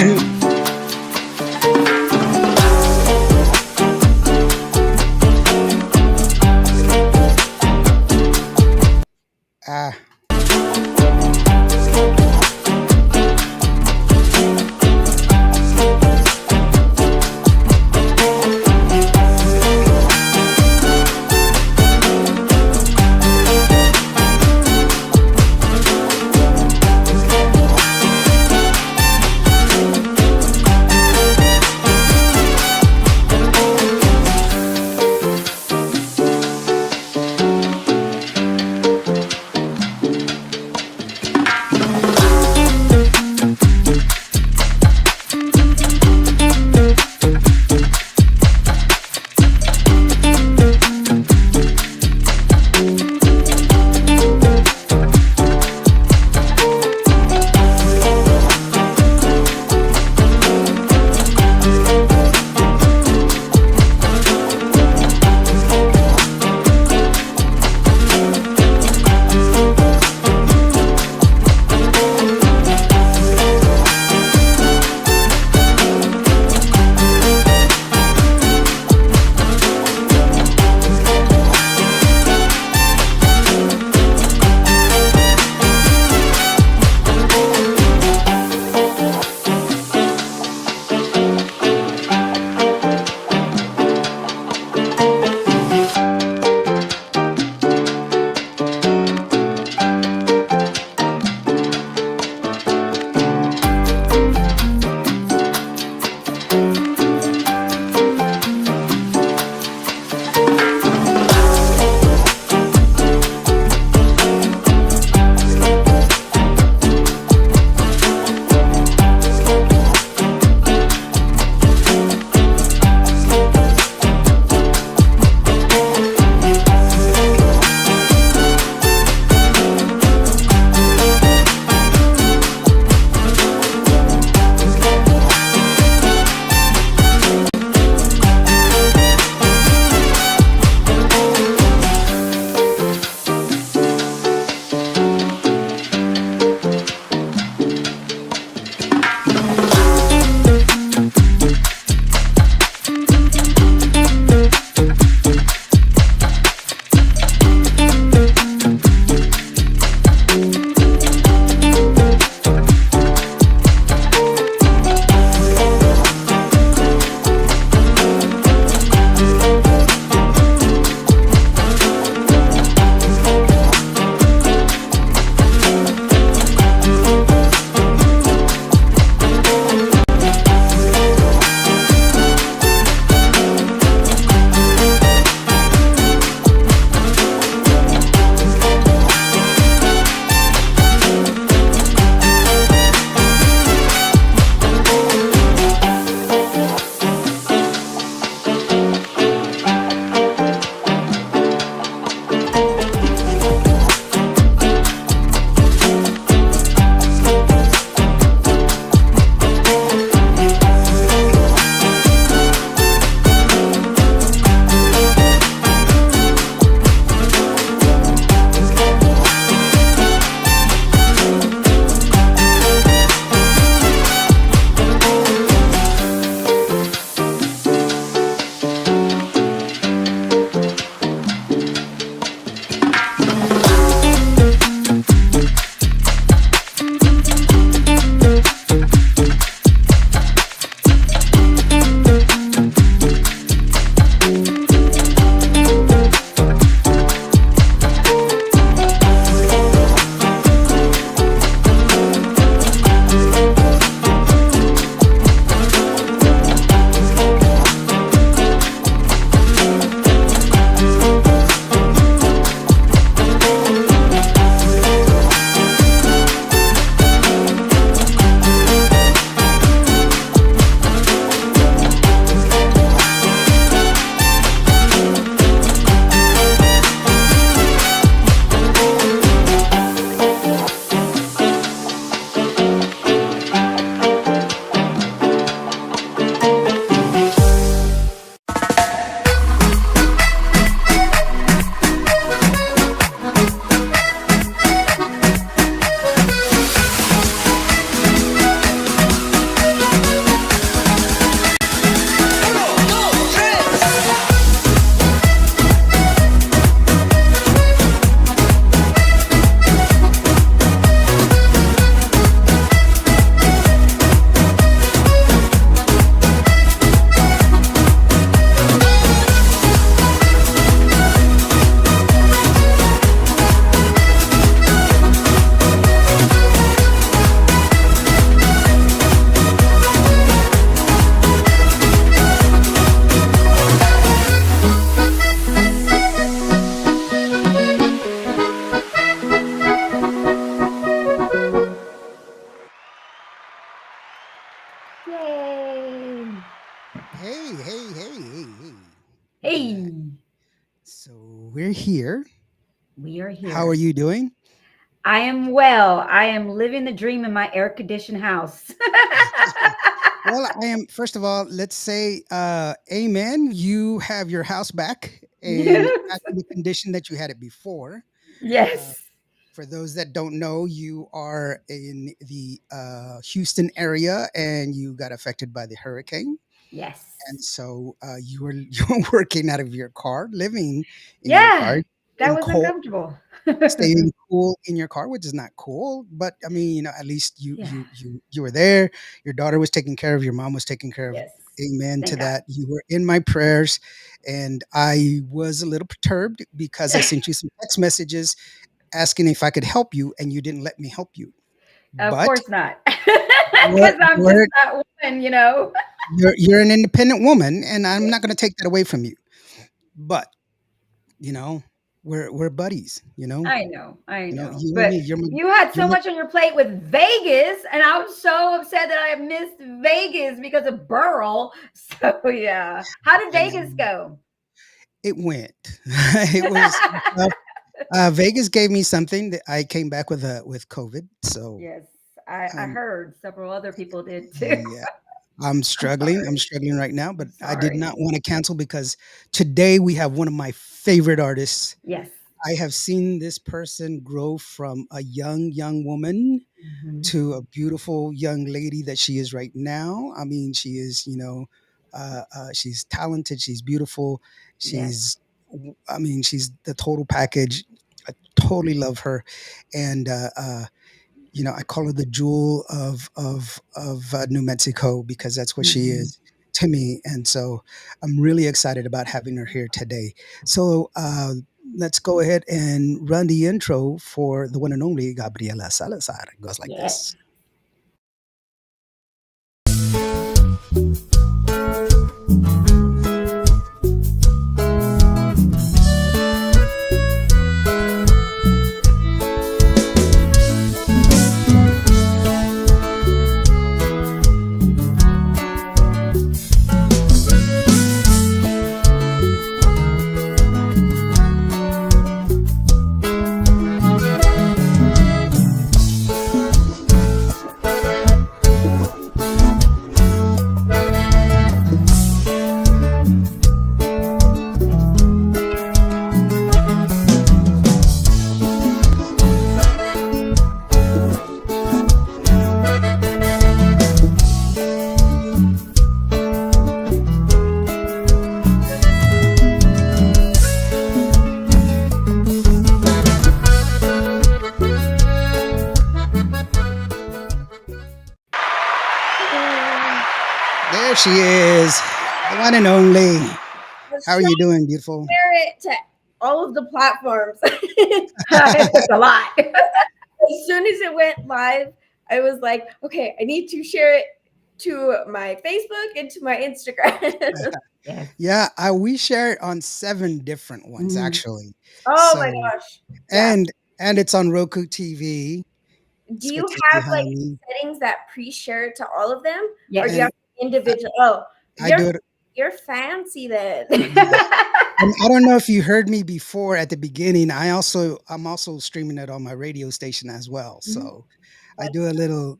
Ah, Hey, hey, hey, hey, hey. Look at that. Hey, So we're here. we are How are here. you doing? I am well. I am living the dream in my air conditioned house. Well, I am, first of all, let's say amen. You have your house back and Yes. back in the condition that you had it before. Uh, Yes. for those that don't know, you are in the Houston area and you got affected by the hurricane. And Yes. so you were you're working out of your car, living in your car, Yeah. That in was cold uncomfortable. staying cool in your car, which is not cool. But I mean, at least you Yeah. you you you were there. Your daughter was taken care of. Your mom was taken care of. Yes. Amen to Thank God. that. You were in my prayers, and I was a little perturbed because I sent you some text messages asking if I could help you, and you didn't let me help you. Of But course not. you're Because I'm just you're not one. you're an independent woman, and I'm not going to take that away from you. But you know, we're buddies. I know. You and But me. You're my you had you're so my much on your plate with Vegas, and I was so upset that I missed Vegas because of Burl. So yeah. How did I Vegas know. go? It went. It was tough. Vegas gave me something that I came back with COVID. So Yes, I um, heard several other people did too. yeah, I'm I'm struggling. I'm sorry. struggling right now, but I'm I did sorry. not want to cancel because today we have one of my favorite artists. Yes. I have seen this person grow from a young woman Mhm. to a beautiful young lady that she is right now. I mean, she is, she's talented, she's beautiful, Yes. I mean, she's the total package. I totally love her, and I call her the jewel of New Mexico because that's what she Mhm. is to me. And so I'm really excited about having her here today. So let's go ahead and run the intro for the one and only Gabriella Salazar. It goes like Yes. this. There she is, the one and only. Let's How are you doing, beautiful? share it to all of the platforms. It's a lot. As soon as it went live, I was like, okay, I need to share it to my Facebook and to my Instagram. Yes. Yeah, we share it on 7 different ones Mhm. actually. Oh my So gosh. Yeah. and it's on Roku TV, Do you specifically have like honey. settings that pre-share it to all of them? Or do you And have individual? Oh, I you're do it. you're fancy then. Yeah. And I don't know if you heard me before at the beginning. I'm also streaming it on my radio station as well. Mhm. So I do a little.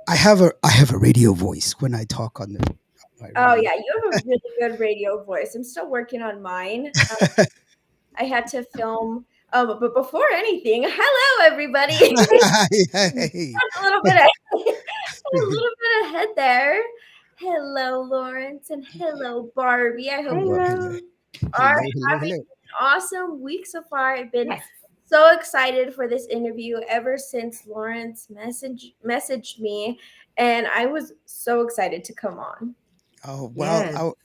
I have a radio voice when I talk on my Oh radio. yeah, you have a really good radio voice. I'm still working on mine. I had to film. But before anything, hello everybody. Hey. a little bit of a little bit ahead there. Hello, Lawrence, and hello, Barbie. I hope you Hello, hello, are hello, hello, having hello. an awesome week so far. I've been Yes. so excited for this interview ever since Lawrence messaged me, and I was so excited to come on. Oh well,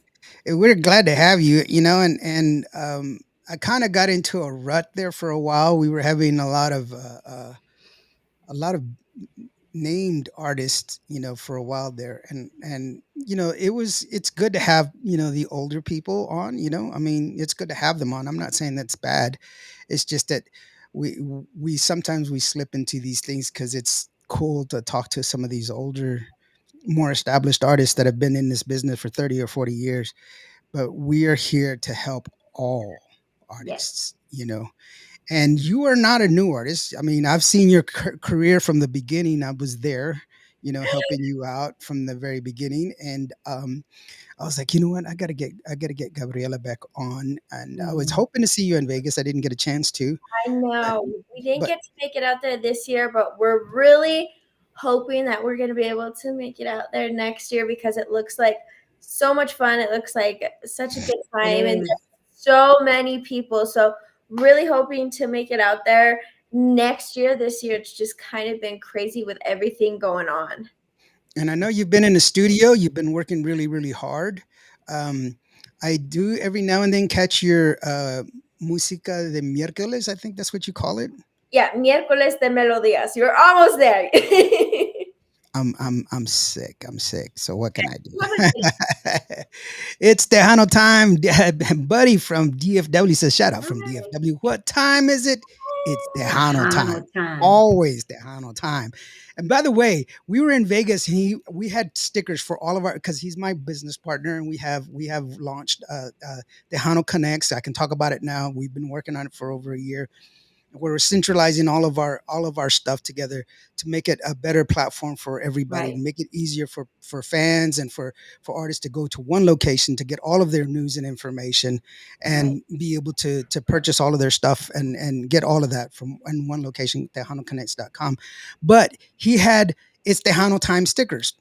Yes. we're glad to have you. I kind of got into a rut there for a while. We were having a lot of named artists, for a while there, and it's good to have the older people on. I mean, it's good to have them on. I'm not saying that's bad. It's just that we we sometimes we slip into these things because it's cool to talk to some of these older more established artists that have been in this business for 30 or 40 years, but we are here to help all Yes. artists, you know. And you are not a new artist. I mean, I've seen your career from the beginning. I was there, you know, helping you out from the very beginning. And I was like, you know what? I gotta get Gabriella back on. And I was Mhm. hoping to see you in Vegas. I didn't get a chance to, I but, know. We didn't but get to make it out there this year, but we're really hoping that we're going to be able to make it out there next year because it looks like so much fun. It looks like such a good It time and is. just so many people. So, really hoping to make it out there next year. This year, it's just kind of been crazy with everything going on. and I know you've been in the studio. You've been working really, really hard. Um, I do every now and then catch your música de miércoles. I think that's what you call it. Yeah, miércoles de melodías. You're almost there. I'm sick. I'm sick. So what can I do? You have a It's Tejano time. Buddy from DFW says, shout out from Hi. DFW. What time is it? It's Tejano Tejano time. time. Always Tejano time. And by the way, we were in Vegas and we had stickers for all of our because he's my business partner and we have launched Tejano Connects. I can talk about it now. We've been working on it for over a year. We're centralizing all of our stuff together to make it a better platform for everybody, to Right. make it easier for fans and for artists to go to one location to get all of their news and information Right. and be able to purchase all of their stuff and get all of that from in one location, tejanoconnects.com. But he had it's Tejano time stickers.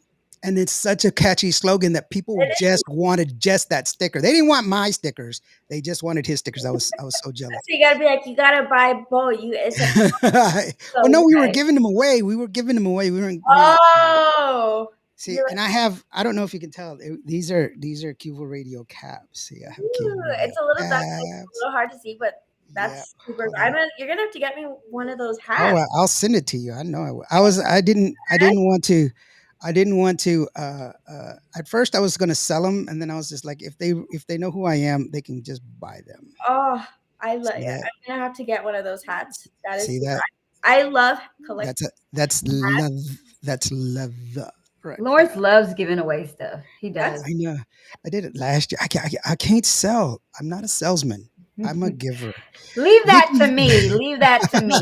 And it's such a catchy slogan that people just wanted just that sticker. They didn't want my stickers. They just wanted his stickers. I was so jealous. So you gotta be like, you gotta buy both. You it's a Well, so no, we were good. giving them away. We were giving them away. We weren't Oh, see, you're and I don't know if you can tell. These are Cuba Radio caps. See, I have Cuba ooh, Radio it's a little dark, it's a caps. little hard to see, but Yeah. that's super. Hold on. You're gonna have to get me one of those Oh, hats. I'll send it to you. I know I will. I didn't want to. I didn't want to. At first, I was going to sell them, and then I was just like, if they know who I am, they can just buy them. Oh, I love. See Yeah, that? I'm gonna have to get one of those hats. That is See super. that? I love collecting That's hats. love. That's love right Lawrence there. loves giving away stuff. He That's does. I know. I did it last year. I can't sell. I'm not a salesman. I'm a giver. Leave that to Vicky, me. Leave that to me.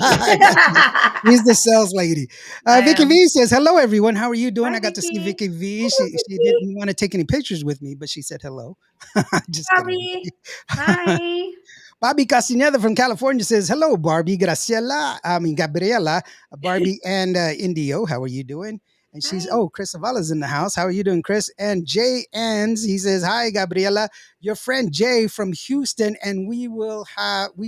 she's the sales lady. I Vicky am. V says, "Hello, everyone. How are you doing?" Hi, I got to see Vicky. Vicky V. She didn't want to take any pictures with me, but she said hello. Just kidding, Bobby. Vicky. Hi. Bobby Castaneda from California says, "Hello, Barbie, Graciela. I mean Gabriela, Barbie, and Indio. How are you doing?" And she's Hi. Chris Zavala's in the house. How are you doing, Chris? And Jay Ends, he says, "Hi, Gabriela, your friend Jay from Houston, and we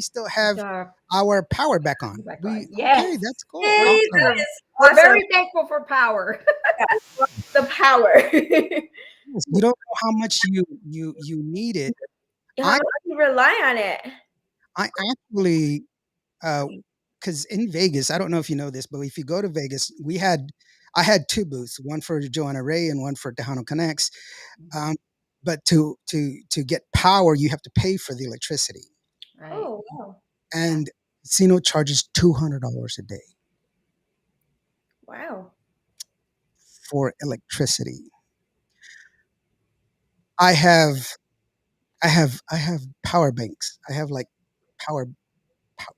still It's have our our power back on. back on. We okay? Yes. That's cool. We're Yay, Awesome. that we're is we're awesome. very thankful for power. Yeah, the power. Yes, you don't know how much you need it. How I much you rely on it? I actually because in Vegas, I don't know if you know this, but if you go to Vegas, I had two booths, one for Joanna Ray and one for Tejano Connects. Um, but to get power, you have to pay for the electricity, Right. Oh wow, Yeah. and Casino charges $200 a day wow. for electricity. I have I have power banks. I have like power. pow-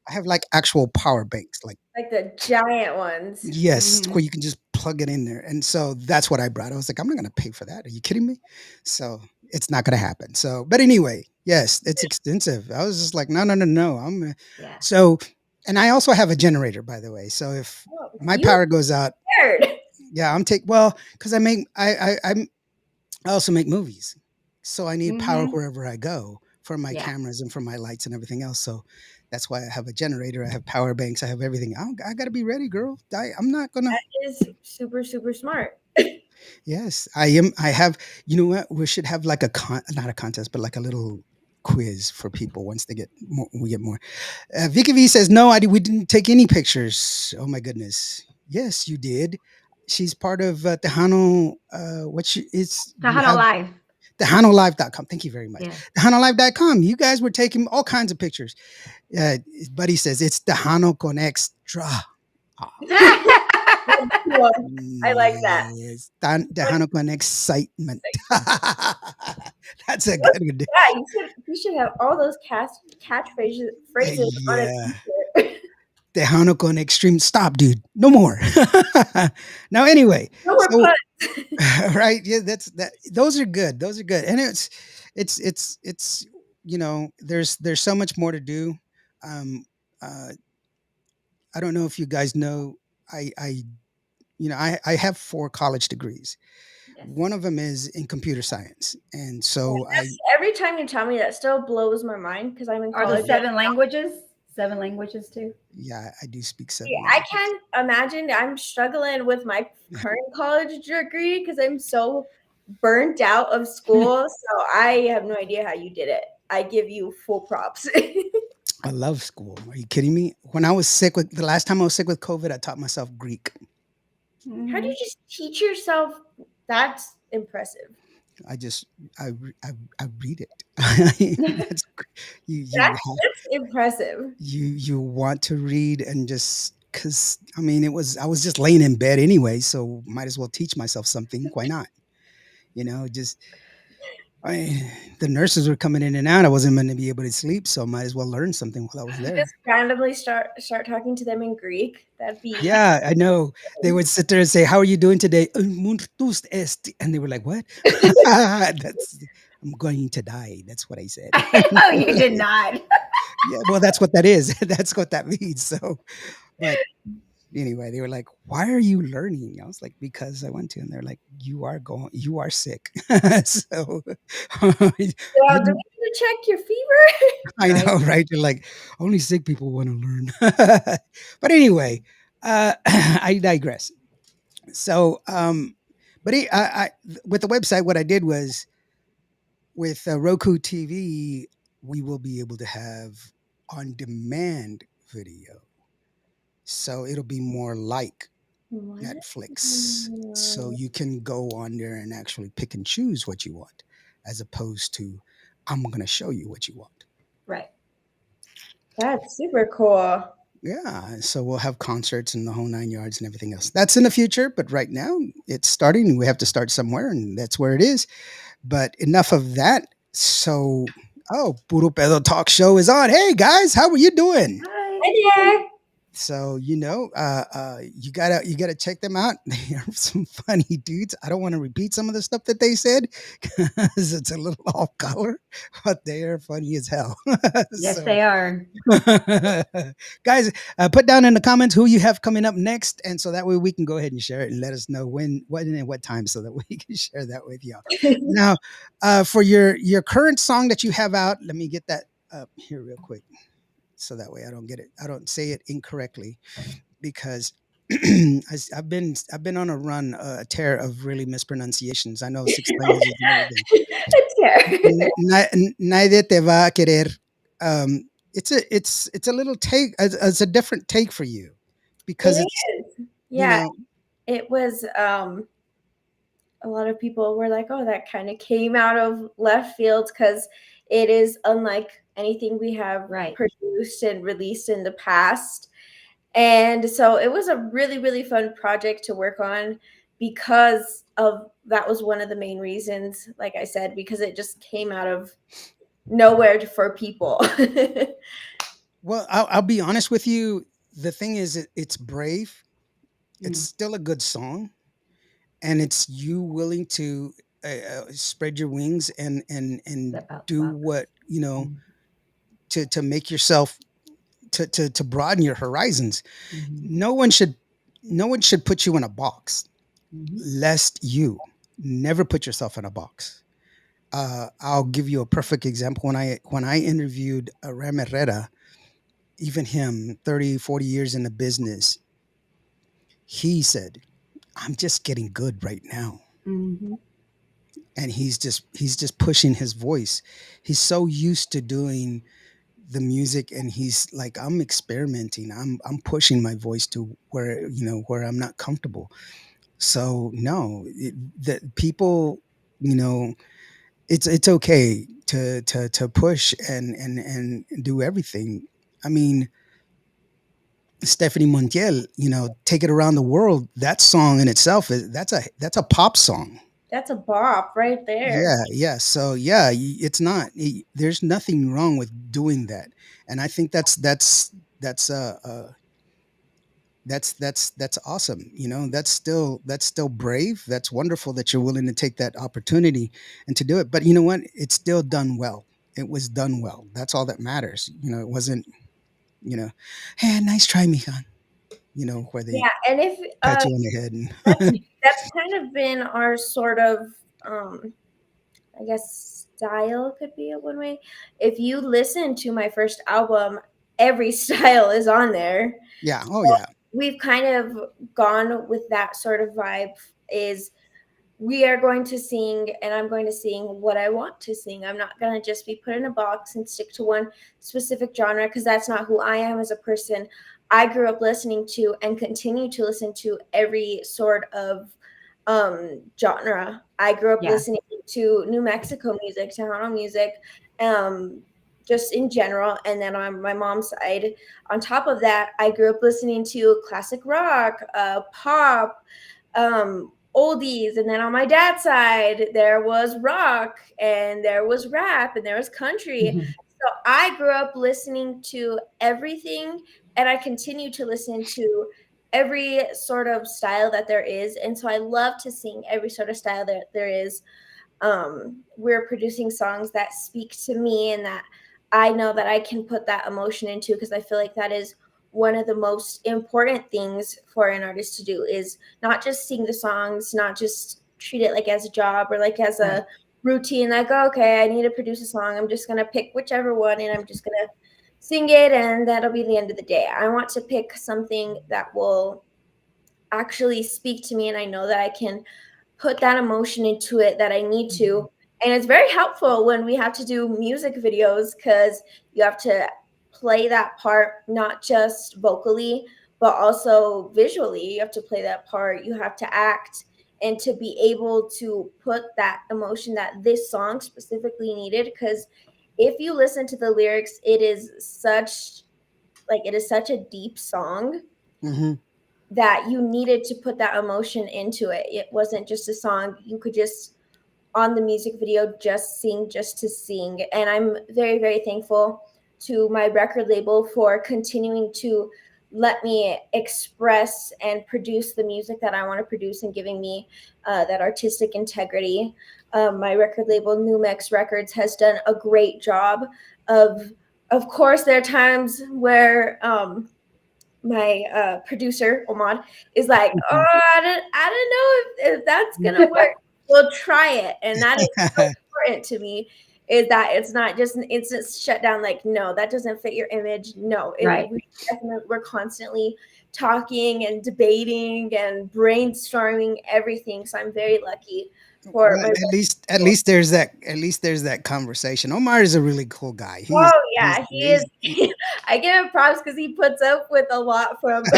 I have like actual power banks, like Like the giant ones. yes, Mhm. where you can just plug it in there. And so that's what I brought. I was like, I'm not going to pay for that. Are you kidding me? So it's not going to happen. So, but anyway, yes, it's expensive. I was just like, no, no, no, no. Yeah. So, and I also have a generator, by the way. So if Oh, my you power goes out, scared. yeah, because I also make movies. So I need power Mhm. wherever I go for my Yeah. cameras and for my lights and everything else. So that's why I have a generator. I have power banks. I have everything. I got to be ready, girl. I'm not going to. Is super super smart. Yes, I am. I have. You know what? We should have like not a contest, but like a little quiz for people once they get more. We get more. Vicky V says no. We didn't take any pictures. Oh my goodness. Yes, you did. She's part of Tejano. It's you Tahana have Live. TejanoLive.com. Thank you very much. Yes. TejanoLive.com. You guys were taking all kinds of pictures. Uh, Buddy says it's Tejano Connects. Ah, I like that. yes. Dehano ko ng excitement. That's a What? good one. Yeah, you should have all those phrases on a Yeah. t-shirt. Tejano con extreme. Stop, dude. No more. Now, anyway, No more so puns. right, yeah, that's that. Those are good. Those are good, and it's there's so much more to do. Um, uh, I don't know if you guys know. I I have 4 college degrees. Yes. One of them is in computer science, and Yeah, so I every time you tell me that still blows my mind because I'm in Are the college. seven languages? 7 languages too? yeah I do speak See, 7 languages. I can't imagine I'm struggling with my current college degree because I'm so burnt out of school. So I have no idea how you did it. I give you full props. I love school. Are you kidding me? When I was sick with the last time I was sick with COVID, I taught myself Greek. How do Mhm. you just teach yourself? That's impressive. I just I read it. That's That's that's impressive. you want to read and just because I mean I was just laying in bed anyway, so might as well teach myself something. Why not? Just I the nurses were coming in and out. I wasn't meant to be able to sleep, so I might as well learn something while I was there. Just randomly start talking to them in Greek. That'd be Yeah, I know. They would sit there and say, "How are you doing today?" "Multus est," and they were like, "What?" That's I'm going to die. That's what I said. No, you did not. Yeah, well, that's what that is. That's what that means. So, but anyway, they were like, "Why are you learning?" I was like, "Because I want to." And they're like, you are sick." So, well, do we you- need to check your fever? I Right. know, right? They're like, only sick people want to learn. But anyway, I digress. So, but with the website, what I did was with Roku TV, we will be able to have on demand video. So it'll be more like What? Netflix. So you can go on there and actually pick and choose what you want, as opposed to, I'm going to show you what you want. Right. That's super cool. Yeah. So we'll have concerts and the whole 9 yards and everything else. That's in the future. But right now it's starting. We have to start somewhere, and that's where it is. But enough of that. So, Puro Pedo Talk Show is on. Hey guys, how are you doing? Hi. Hi there. So you gotta check them out. They are some funny dudes. I don't want to repeat some of the stuff that they said because it's a little off color, but they are funny as hell. Yes, So they are. guys, put down in the comments who you have coming up next, and so that way we can go ahead and share it and let us know when and what time, so that we can share that with y'all. Now, for your current song that you have out, let me get that up here real quick, so that way I don't say it incorrectly, because I've been on a run, a tear of really mispronunciations. I know 6 languages and everything. It's here. Nadie te va a querer. It's a little take. It's a different take for you, because It it's is. you Yeah, know it was a lot of people were like, "Oh, that kind of came out of left field because it is unlike anything we have Right. produced and released in the past." And so it was a really, really fun project to work on because of that was one of the main reasons, like I said, because it just came out of nowhere for people. well, I'll be honest with you. The thing is, it's brave. It's Mm. still a good song, and it's you willing to spread your wings and Step out the do box. what Mm. to make yourself to broaden your horizons. Mhm. No one should no one should put you in a box, Mhm. lest you never put yourself in a box. I'll give you a perfect example. When I interviewed Ram Herrera, even him, 30, 40 years in the business, he said, "I'm just getting good right now." Mhm. And he's just pushing his voice. He's so used to doing the music, and he's like, I'm experimenting. I'm pushing my voice to where I'm not comfortable. So no, the people, you know, it's okay to push and do everything. I mean, Stephanie Montiel, "Take It Around the World." That song in itself that's a pop song. That's a bop right there. Yeah, yeah. So yeah, it's not. There's nothing wrong with doing that, and I think that's that's awesome. That's still brave. That's wonderful that you're willing to take that opportunity and to do it. But you know what? It's still done well. It was done well. That's all that matters. It wasn't. You know, hey, nice try, Mijan. Where they Yeah, and if pat you on the head that's and that's kind of been our sort of um I guess style could be a one way. If you listen to my first album, every style is on there. yeah. Oh yeah. We've kind of gone with that sort of vibe is we are going to sing and I'm going to sing what I want to sing. I'm not going to just be put in a box and stick to one specific genre because that's not who I am as a person. I grew up listening to and continue to listen to every sort of genre. I grew up Yeah. listening to New Mexico music, Tejano music, um, just in general. And then on my mom's side, on top of that, I grew up listening to classic rock, pop, oldies. And then on my dad's side, there was rock and there was rap and there was country. Mhm. So I grew up listening to everything and I continue to listen to every sort of style that there is. And so I love to sing every sort of style that there is. We're producing songs that speak to me and that I know that I can put that emotion into because I feel like that is one of the most important things for an artist to do is not just sing the songs, not just treat it like as a job or like as Right. a routine, like, oh, okay, I need to produce a song. I'm just going to pick whichever one and I'm just going to sing it and that'll be the end of the day. I want to pick something that will actually speak to me and I know that I can put that emotion into it that I need Mhm. to. And it's very helpful when we have to do music videos because you have to play that part not just vocally, but also visually. You have to play that part, you have to act and to be able to put that emotion that this song specifically needed. Because if you listen to the lyrics, it is such a deep song Hmm. that you needed to put that emotion into it. It wasn't just a song you could just on the music video just sing just to sing. And I'm very, very thankful to my record label for continuing to let me express and produce the music that I want to produce and giving me that artistic integrity. My record label, Numex Records, has done a great job of. Of course, there are times where my producer Omad is like, "Oh, I don't know if that's gonna work. We'll try it," and that is so important to me. Is that it's not just an instant shutdown. Like, no, that doesn't fit your image. No, Right. we're constantly talking and debating and brainstorming everything. So I'm very lucky for Well, my. at least there's that conversation. Omar is a really cool guy. He's Oh he's yeah, he is. he's he, I give him props because he puts up with a lot from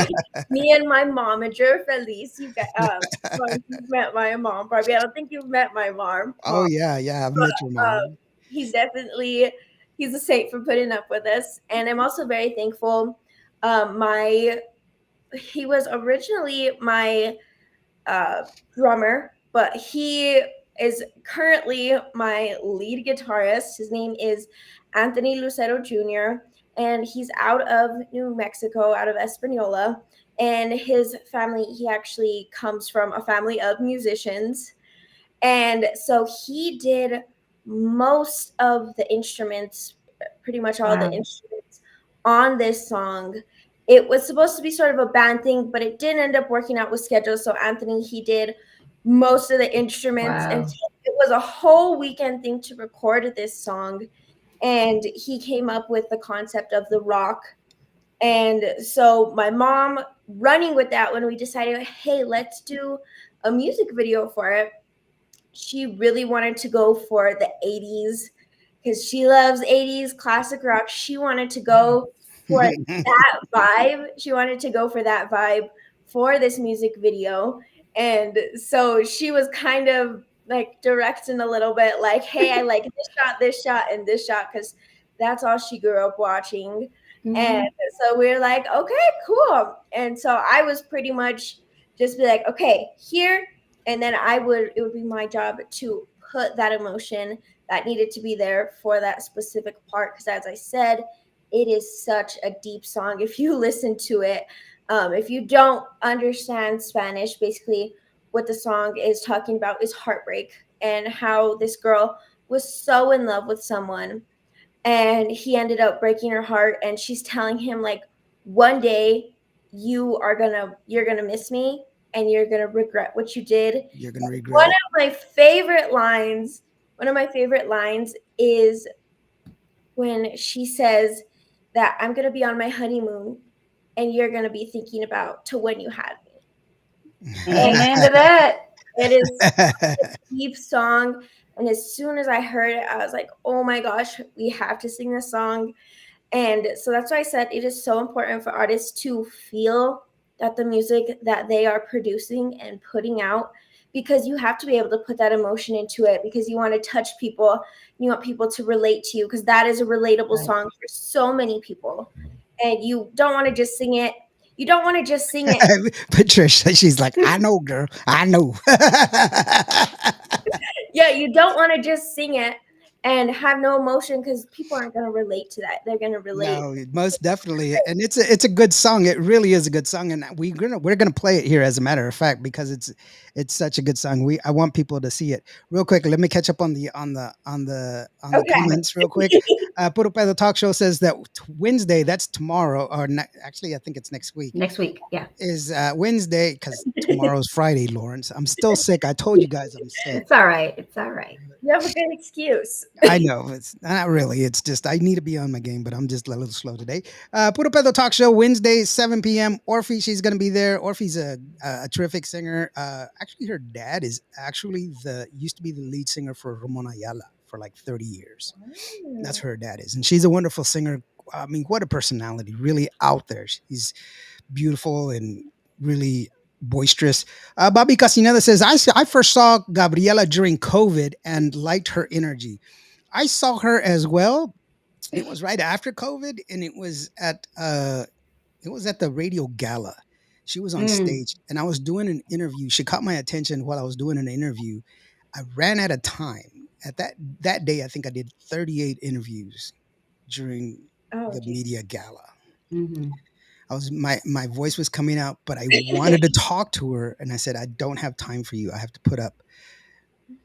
me and my momager Felice. You got well, you've met my mom probably. I don't think you've met my oh mom. yeah, yeah. I've met your Um, mom. he's definitely he's a saint for putting up with us, and I'm also very thankful. My he was originally my uh, drummer, but he is currently my lead guitarist. His name is Anthony Lucero Jr., and he's out of New Mexico, out of Espanola. And his family, he actually comes from a family of musicians. And so he did most of the instruments, pretty much all the Wow. instruments on this song. It was supposed to be sort of a band thing, but it didn't end up working out with schedules. So Anthony, he did most of the instruments, and Wow. it was a whole weekend thing to record this song. And he came up with the concept of the rock. And so my mom running with that when we decided, hey, let's do a music video for it. She really wanted to go for the 80s because she loves 80s classic rock. She wanted to Wow. go for that vibe. She wanted to go for that vibe for this music video. And so she was kind of like directing a little bit like, hey, I like this shot, and this shot, because that's all she grew up watching. And Mhm. so we are like, okay, cool. And so I was pretty much just be like, okay, here. And then it would be my job to put that emotion that needed to be there for that specific part. Because as I said, it is such a deep song. If you listen to it, if you don't understand Spanish, basically what the song is talking about is heartbreak and how this girl was so in love with someone and he ended up breaking her heart and she's telling him like one day you're gonna miss me and you're gonna regret what you did. You're gonna regret One it. of my favorite lines, one of my favorite lines is when she says that I'm gonna be on my honeymoon and you're gonna be thinking about to when you had me. And Amen to that. it is deep song. And as soon as I heard it, I was like, oh my gosh, we have to sing this song. And so that's why I said it is so important for artists to feel that the music that they are producing and putting out, because you have to be able to put that emotion into it because you want to touch people, you want people to relate to you because that is a relatable Right. song for so many people. And you don't want to just sing it. You don't want to just sing it. Patricia, she's like, I know, girl, I know. Yeah, you don't want to just sing it and have no emotion because people aren't going to relate to that. They're going to relate. No, most definitely, and it's a good song. It really is a good song, and we're gonna play it here as a matter of fact because it's such a good song. I want people to see it real quick. Let me catch up on the Okay. comments real quick. Puro Pedo Talk Show says that Wednesday, that's tomorrow, or actually I think it's next week. Next week. Yeah. Is Wednesday because tomorrow's Friday, Lawrence. I'm still sick. I told you guys I'm sick. It's all right. It's all right. You have a good excuse. I know it's not really. It's just I need to be on my game, but I'm just a little slow today. Puro Pedo Talk Show Wednesday, 7 p.m. Orphe, she's gonna be there. Orphe's a terrific singer. Actually, her dad is actually the used to be the lead singer for Ramon Ayala for like 30 years. That's who her dad is, and she's a wonderful singer. I mean, what a personality! Really out there. She's beautiful and really boisterous. Bobby Casineda says, I first saw Gabriella during COVID and liked her energy. I saw her as well. It was right after COVID, and it was at the radio gala. She was on Mm. stage, and I was doing an interview. She caught my attention while I was doing an interview. I ran out of time. At that day, I think I did 38 interviews during Oh, the geez. media gala. Hmm. My voice was coming out, but I wanted to talk to her, and I said, I don't have time for you. I have to put up,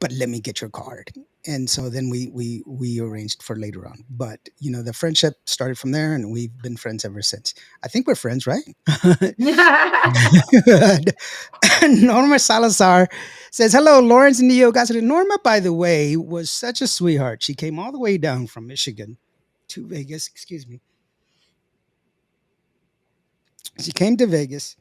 but let me get your card. And so then we arranged for later on. But the friendship started from there, and we've been friends ever since. I think we're friends, right? Norma Salazar says, "Hello, Lawrence and Neo Gossett." Norma, by the way, was such a sweetheart. She came all the way down from Michigan to Vegas. Excuse me. She came to Vegas.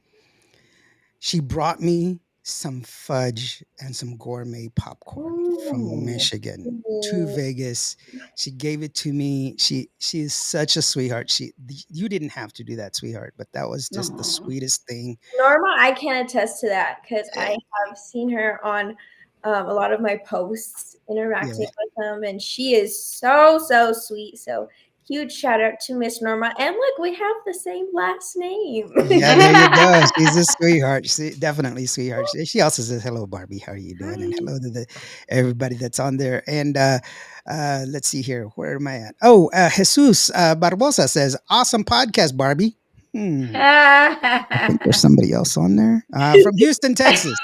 She brought me some fudge and some gourmet popcorn from Ooh. Michigan to Ooh. Vegas. She gave it to me. She is such a sweetheart. You didn't have to do that, sweetheart, but that was just the No. sweetest thing. Norma, I can attest to that because Eh, I have seen her on a lot of my posts Yeah, interacting with them, and she is so, so sweet. So, huge shout out to Miss Norma. And look, we have the same last name. yeah. There you go. She's a sweetheart. Definitely sweetheart. She also says, "Hello, Barbie. How are you doing?" And Hi. hello to everybody that's on there. And let's see here. Where am I at? Oh, Jesus Barbosa says, "Awesome podcast, Barbie." I think there's somebody else on there from Houston, Texas.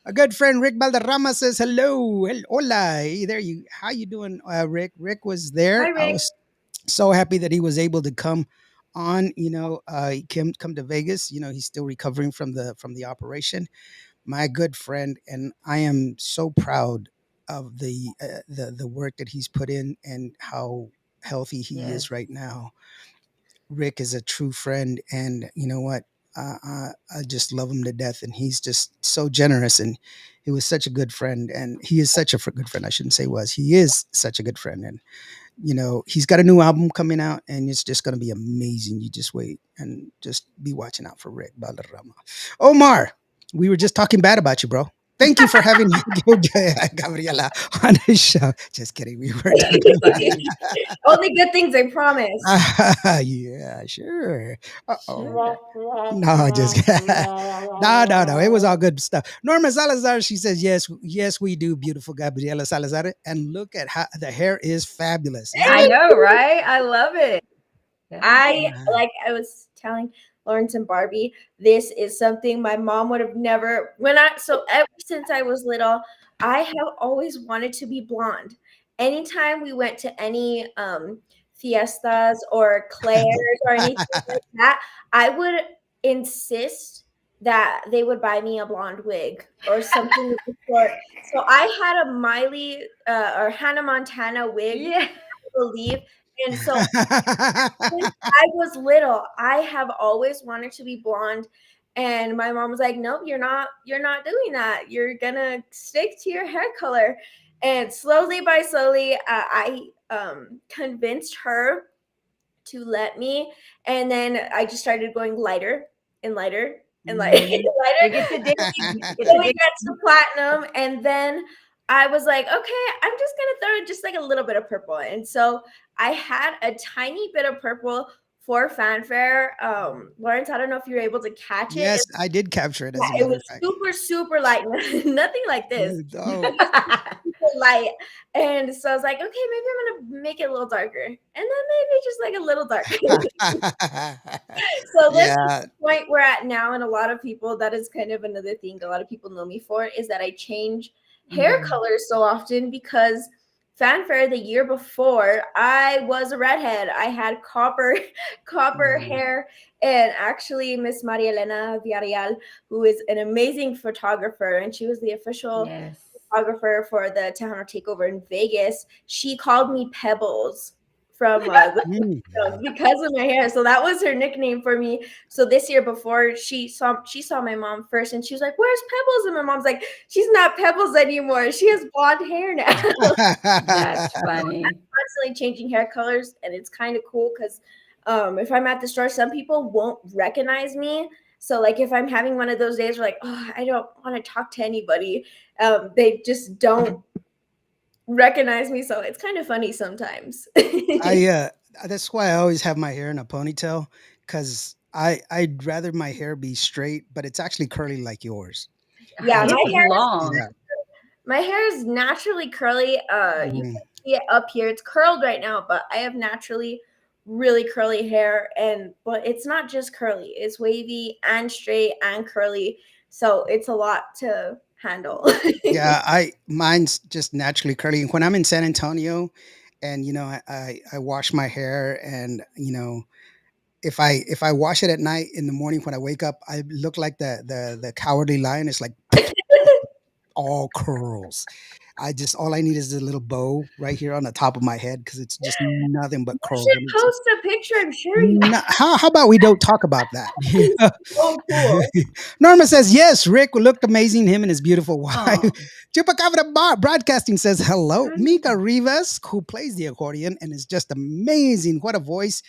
A good friend Rick Valderrama says hello, hola. Hey, there you. How you doing, Rick? Rick was there. Hi, I Rick. was so happy that he was able to come on. He came come to Vegas. He's still recovering from the operation. My good friend, and I am so proud of the work that he's put in and how healthy he Yes. is right now. Rick is a true friend, and you know what? I just love him to death, and he's just so generous, and he was such a good friend, and he is such a good friend. I shouldn't say was. He is such a good friend, and he's got a new album coming out, and it's just going to be amazing. You just wait and just be watching out for Rick Valderrama. Omar, we were just talking bad about you, bro. Thank you for having Gabriela on the show. Just kidding. We were talking Only good things, I promise. about. Yeah, sure. Uh oh. No, just no. It was all good stuff. Norma Salazar, she says, yes, yes, we do, beautiful Gabriela Salazar. And look at how the hair is fabulous, isn't I it? know, right? I love it. Yeah. I like I was telling Lawrence and Barbie, this is something my mom would have never so ever since I was little, I have always wanted to be blonde. Anytime we went to any fiestas or Claire's or anything like that, I would insist that they would buy me a blonde wig or something of the sort. So I had a Miley or Hannah Montana wig, Yeah. I believe. And so since I was little, I have always wanted to be blonde. And my mom was like, "Nope, you're not doing that. You're gonna stick to your hair color." And slowly by slowly, I convinced her to let me. And then I just started going lighter and lighter and lighter and Mhm. It lighter gets addicting. It gets till we addicting. got to platinum. And then I was like, okay, I'm just gonna throw just like a little bit of purple. And so I had a tiny bit of purple for fanfare. Lawrence, I don't know if you were able to catch it. Yes, I did capture it as a Yeah, it matter of was fact. super, super light. Nothing like this. Oh. Super light. And so I was like, okay, maybe I'm gonna make it a little darker. And then maybe just like a little darker. So this is Yeah. the point we're at now, and a lot of people, that is kind of another thing a lot of people know me for, is that I change hair Mhm. colors so often because fanfare the year before I was a redhead. I had copper Mm. hair, and actually Miss Maria Elena Villarreal, who is an amazing photographer, and she was the official Yes. photographer for the Tejano takeover in Vegas, she called me Pebbles from Mm. because of my hair. So that was her nickname for me. So this year before she saw my mom first and she was like, "Where's Pebbles?" And my mom's like, "She's not Pebbles anymore. She has blonde hair now." That's funny. Constantly changing hair colors, and it's kind of cool because if I'm at the store, some people won't recognize me. So like if I'm having one of those days where like, oh, I don't want to talk to anybody, they just don't recognize me. So it's kind of funny sometimes. I that's why I always have my hair in a ponytail because I'd rather my hair be straight, but it's actually curly like yours. Yeah, His is long. Yeah. my hair is naturally curly. You Mhm. can see it up here. It's curled right now, but I have naturally really curly hair, and but it's not just curly. It's wavy and straight and curly. So it's a lot to handle. Yeah, I mine's just naturally curly. When I'm in San Antonio, and I wash my hair, and if I wash it at night, in the morning when I wake up, I look like the cowardly lion. It's like all curls. All I need is a little bow right here on the top of my head because it's just nothing but You curls. should post a picture. I'm sure you No, how about we don't talk about that? so cool. Norma says yes. Rick looked amazing. Him and his beautiful wife. Oh. Chupacabra Broadcasting says hello. Mika Rivas, who plays the accordion and is just amazing. What a voice!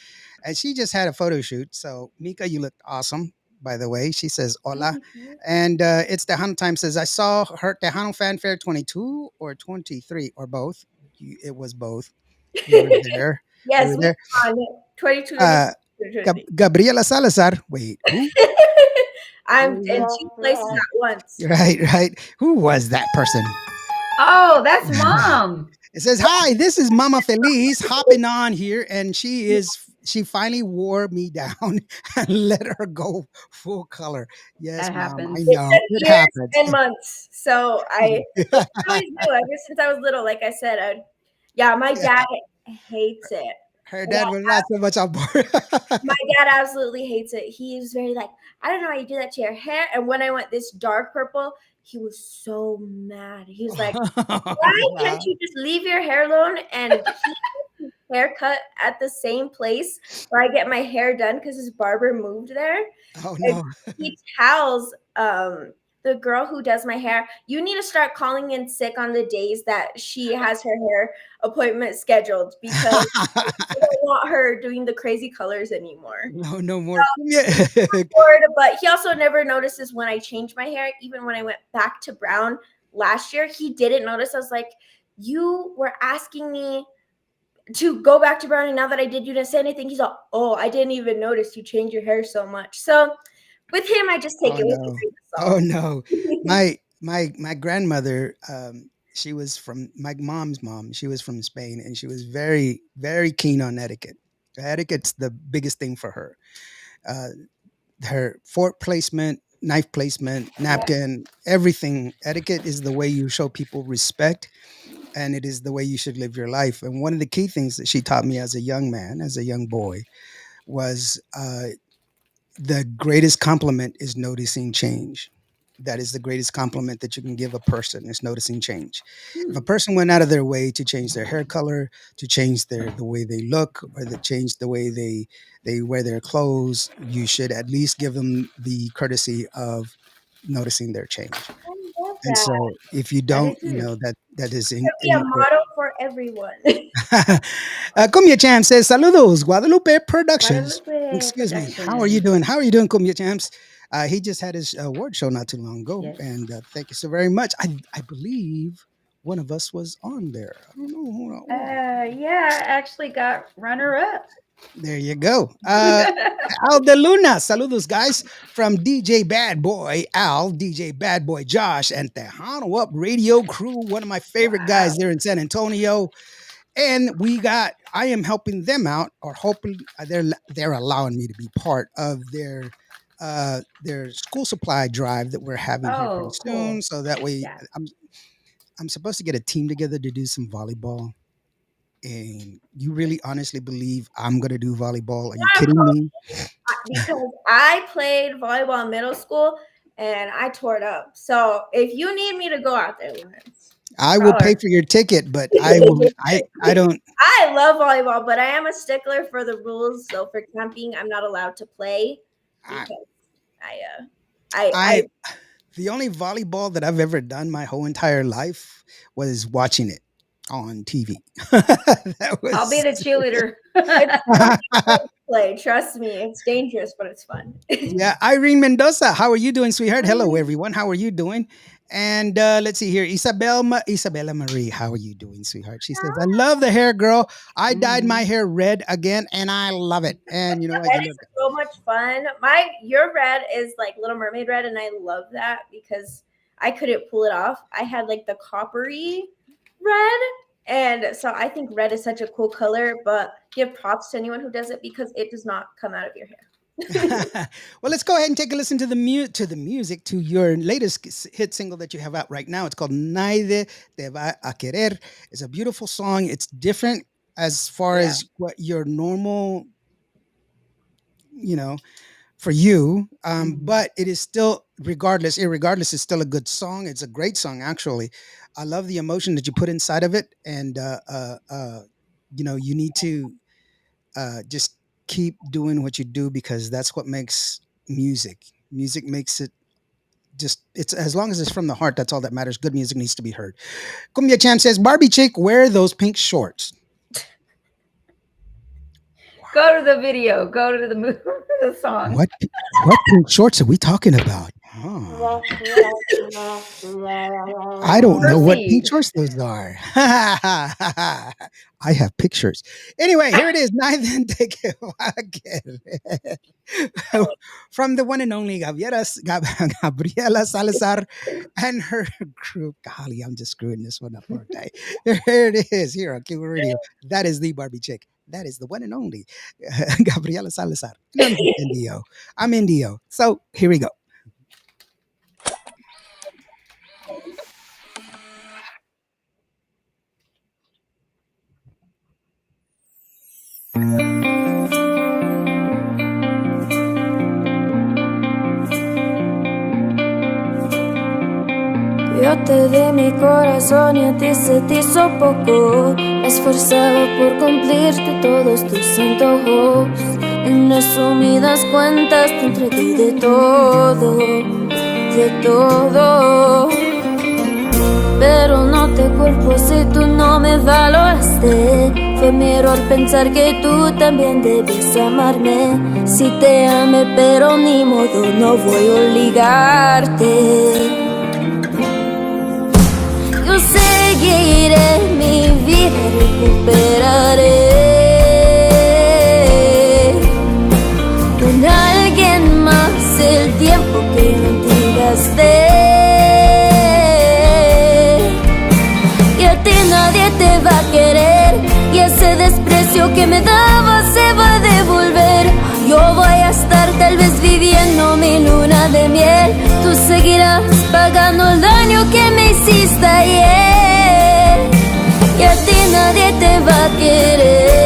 And she just had a photo shoot. So Mika, you looked awesome. By the way, she says hola, Thank you. and it's Tejano time. Says I saw her Tejano Fanfare 22 or 23 or both. It was both. You were there. You Yes, were we there. on 22 to Uh, 20. Gabriela Salazar. Wait, who? I'm in two places at once. Right, right. Who was that person? Oh, that's mom. It says, "Hi, this is Mama Feliz hopping on here, and she finally wore me down and let her go full color." Yes, That Mom, I happens. It know took it years happens. and months. So I always knew ever since I was little. Like I said, yeah, my dad hates it. Her Yeah, dad was not so much on board. my dad absolutely hates it. He was very like, I don't know how you do that to your hair. And when I went this dark purple, he was so mad. He was like, why can't Wow. you just leave your hair alone and keep his haircut at the same place where I get my hair done because his barber moved there? Oh And no. he tells the girl who does my hair, you need to start calling in sick on the days that she has her hair appointment scheduled because I don't want her doing the crazy colors anymore. No, no more. But he also never notices when I change my hair. Even when I went back to brown last year, he didn't notice. I was like, you were asking me to go back to brown, and now that I did, you didn't say anything. He's like, oh, I didn't even notice you change your hair so much. So with him, I just take Oh it with a no. grain of Oh salt. no. My grandmother, she was from my mom's mom. She was from Spain, and she was very, very keen on etiquette. Etiquette's the biggest thing for her. Uh, her fork placement, knife placement, napkin, everything. Etiquette is the way you show people respect, and it is the way you should live your life. And one of the key things that she taught me as a young man, as a young boy, was the greatest compliment is noticing change. That is the greatest compliment that you can give a person is noticing change. If a person went out of their way to change their hair color, to change the way they look, or to change the way they wear their clothes, you should at least give them the courtesy of noticing their change. I love And that. so if you That is don't, huge. that is Could be a incorrect. motto for everyone. Cumbia Champ says, "Saludos, Guadalupe Productions." Guadalupe Excuse me. How are you Productions. doing? How are you doing, Cumbia Champs? He just had his award show not too long ago, Yes. and thank you so very much. I believe one of us was on there. I don't know who that was. Yeah, I actually got runner up. There you go. Al de Luna, saludos, guys, from DJ Bad Boy Al, DJ Bad Boy Josh, and Tejano Up Radio Crew. One of my favorite guys Wow. there in San Antonio. And I am helping them out, or hoping they're allowing me to be part of their school supply drive that we're having here pretty Oh, soon. cool. So that way, Yeah. I'm supposed to get a team together to do some volleyball. And you really honestly believe I'm gonna do volleyball? Are you kidding me? Because I played volleyball in middle school and I tore it up. So if you need me to go out there, Lawrence. I will pay Holler. for your ticket, but I will. I don't. I love volleyball, but I am a stickler for the rules. So for camping, I'm not allowed to play I, because I I the only volleyball that I've ever done my whole entire life was watching it on TV. That I'll be was the cheerleader. it's fun to play. Trust me, it's dangerous, but it's fun. yeah. Irene Mendoza, how are you doing, sweetheart? Hello, everyone. How are you doing? And let's see here, Isabella Marie, how are you doing, sweetheart? She says, "I love the hair, girl. I dyed my Mhm. hair red again, and I love it." And you know what? Red You is look. so much fun. Your red is like Little Mermaid red, and I love that because I couldn't pull it off. I had like the coppery red, and so I think red is such a cool color. But give props to anyone who does it because it does not come out of your hair. Well, let's go ahead and take a listen to the music, to your latest hit single that you have out right now. It's called "Nadie Te Va a Querer." It's a beautiful song. It's different as far Yeah. as what your normal, you know, for you. Mhm. But it is still, irregardless, it's still a good song. It's a great song, actually. I love the emotion that you put inside of it, and you need to just keep doing what you do, because that's what makes music. Music makes it just, it's as long as it's from the heart, that's all that matters. Good music needs to be heard. Cumbia Champ says, "Barbie chick, wear those pink shorts." Go to the video. Go to the the song. What what pink shorts are we talking about? Huh. I don't know what pink Proceed. shorts those are. I have pictures. Anyway, here it is. Neither take it. From the one and only Gabriela Salazar and her group. Golly, I'm just screwing this one up, aren't I? Here it is, here on Cuba Radio. That is the Barbie chick. That is the one and only Gabriela Salazar. And I'm just Indio. I'm Indio. So here we go. Yo te di mi corazón y a ti se te hizo poco. Esforzaba por cumplirte todos tus antojos. En resumidas cuentas te entregué de todo. de todo. Pero no te culpo si tú no me valoraste. Fue mi error pensar que tú también debes amarme. Si te amé, pero ni modo, no voy a obligarte. Yo seguiré mi vida, recuperaré con alguien más el tiempo que no te gasté. Y a ti nadie te va a querer, y ese desprecio que me daba se va a devolver. Yo voy a estar tal vez viviendo mi luna de miel. Tú seguirás pagando el daño que me hiciste ayer. Y a ti nadie te va a querer.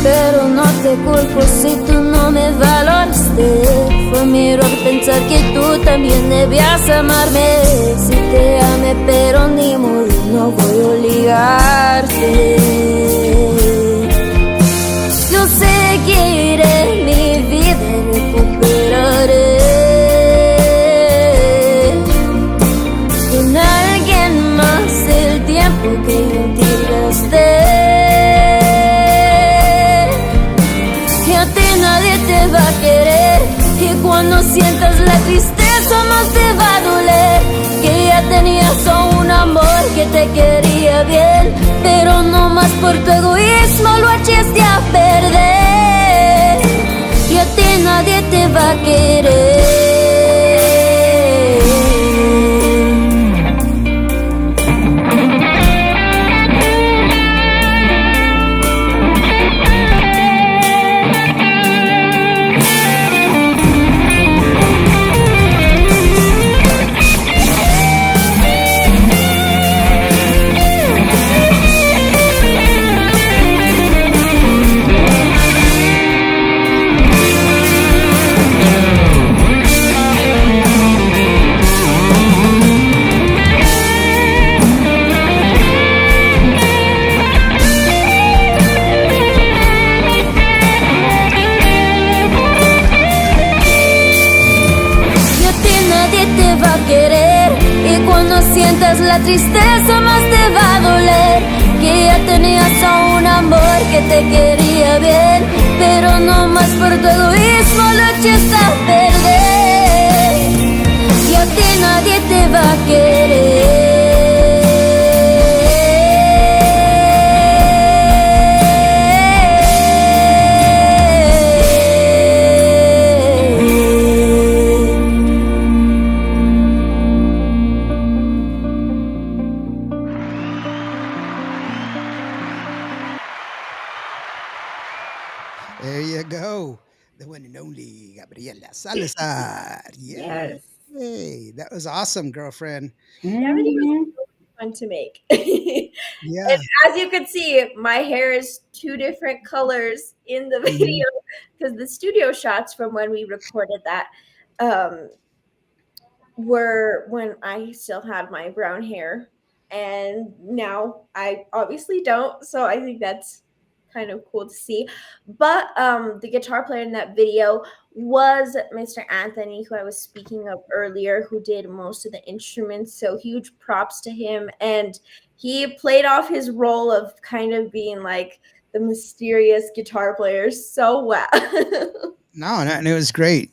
Pero no te culpo si tú no me valoraste. Fue mi error pensar que tú también debías amarme. Si te amé, pero ni modo, no voy a obligarte. Yo seguiré mi vida y recuperaré con alguien más el tiempo que yo te gasté. Nadie te va a querer, y cuando sientas la tristeza más te va a doler. Que ya tenías un amor que te quería bien, pero no más por tu egoísmo lo echaste a perder. Y a ti nadie te va a querer. Sientas la tristeza más te va a doler. Que ya tenías a un amor que te quería bien, pero no más por tu egoísmo lo echaste a perder. Y a ti nadie te va a querer. There you go. The one and only Gabriella Salazar. Yeah. Yes. Hey, that was awesome, girlfriend. That video was Mhm. really fun to make. And Yeah. as you could see, my hair is two different colors in the Mhm. video because the studio shots from when we recorded that um, were when I still had my brown hair. And now I obviously don't. So I think that's kind of cool to see. But the guitar player in that video was Mr. Anthony, who I was speaking of earlier, who did most of the instruments. So huge props to him. And he played off his role of kind of being like the mysterious guitar player so well. No, no, and it was great.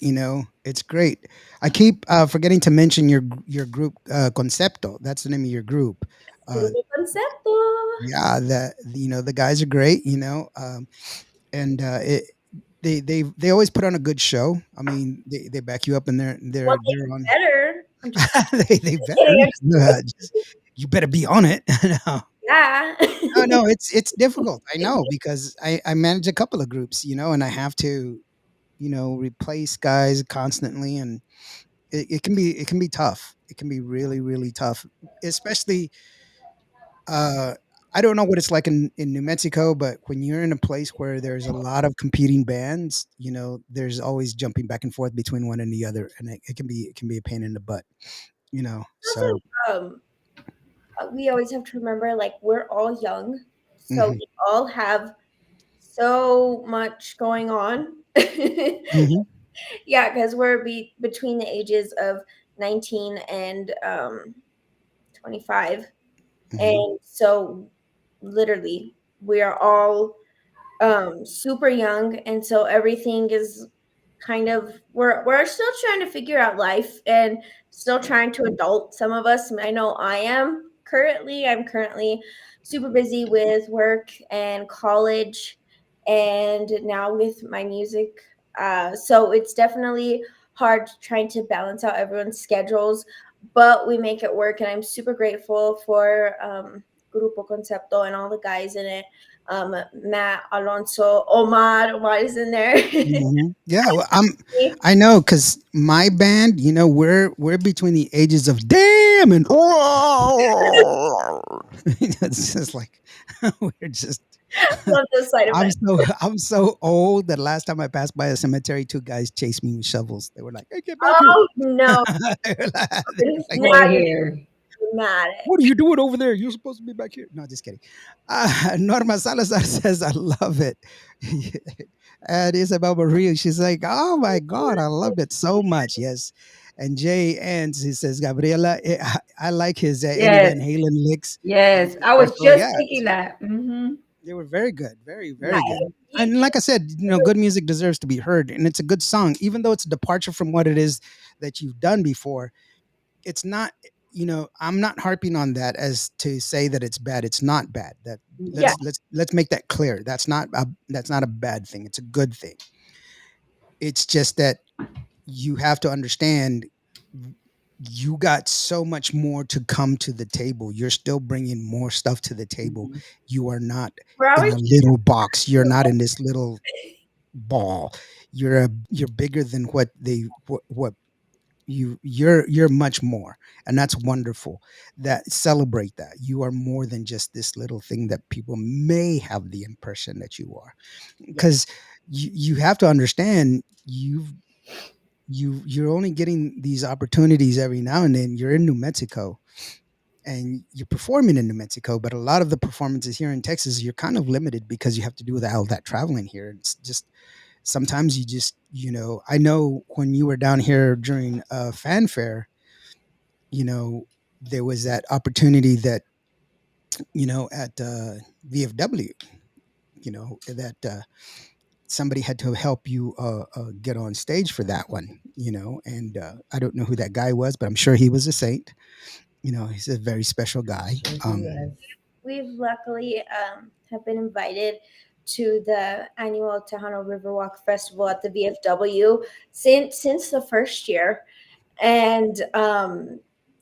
It's great. I keep forgetting to mention your group, Concepto. That's the name of your group. Uh, Grupo Concepto. yeah, the guys are great. And they always put on a good show. I mean, they back you up, and Well, they're on. they better. I'm just They kidding. better. You better be on it. No. Yeah. No, it's difficult. I know because I manage a couple of groups, and I have to, replace guys constantly, and it can be tough. It can be really, really tough, especially Uh, I don't know what it's like in New Mexico, but when you're in a place where there's a lot of competing bands, there's always jumping back and forth between one and the other, and it can be a pain in the butt, So, Also, we always have to remember, like, we're all young, so hmm we all have so much going on. hmm Yeah, because we're between the ages of 19 and 25. hmm And so, literally, we are all super young, and so everything is kind of, we're still trying to figure out life and still trying to adult. Some of us, I know I'm currently super busy with work and college, and now with my music. So it's definitely hard trying to balance out everyone's schedules, but we make it work, and I'm super grateful for Grupo Concepto and all the guys in it. Matt, Alonso, Omar is in there. Yeah, well, I know because my band, we're between the ages of damn and it's just like we're just. Love those side I'm effects. so I'm so old that last time I passed by a cemetery, two guys chased me with shovels. They were like, "Hey, get back here!" Oh no, They were it's like, not Same here. dramatic. "What are you doing over there? You're supposed to be back here." No, just kidding. Norma Salazar says, "I love it." And Isabel Maria, she's like, "Oh my god, I loved it so much." Yes. And Jay Ants, he says, "Gabriela, I like his Eddie Yes, Van Halen licks." yes. I was So just yeah, thinking that. they were very good, very, very good. Nice. And like I said, good music deserves to be heard, and it's a good song, even though it's a departure from what it is that you've done before. It's not. I'm not harping on that as to say that it's bad. It's not bad. That Yeah, let's make that clear. That's not a bad thing. It's a good thing. It's just that you have to understand you got so much more to come to the table. You're still bringing more stuff to the table. Mhm. You are not we're in always a little box. You're not in this little ball. You're bigger than what you're much more, and that's wonderful. That Celebrate that you are more than just this little thing that people may have the impression that you are, yeah, because you have to understand you're only getting these opportunities every now and then. You're in New Mexico and you're performing in New Mexico, but a lot of the performances here in Texas, you're kind of limited because you have to do all that traveling here. It's just sometimes I know when you were down here during fanfare, you know, there was that opportunity that, at VFW, that somebody had to help you get on stage for that one, and I don't know who that guy was, but I'm sure he was a saint. He's a very special guy. Sure he was. we've luckily have been invited to the annual Tejano Riverwalk Festival at the VFW since the first year, and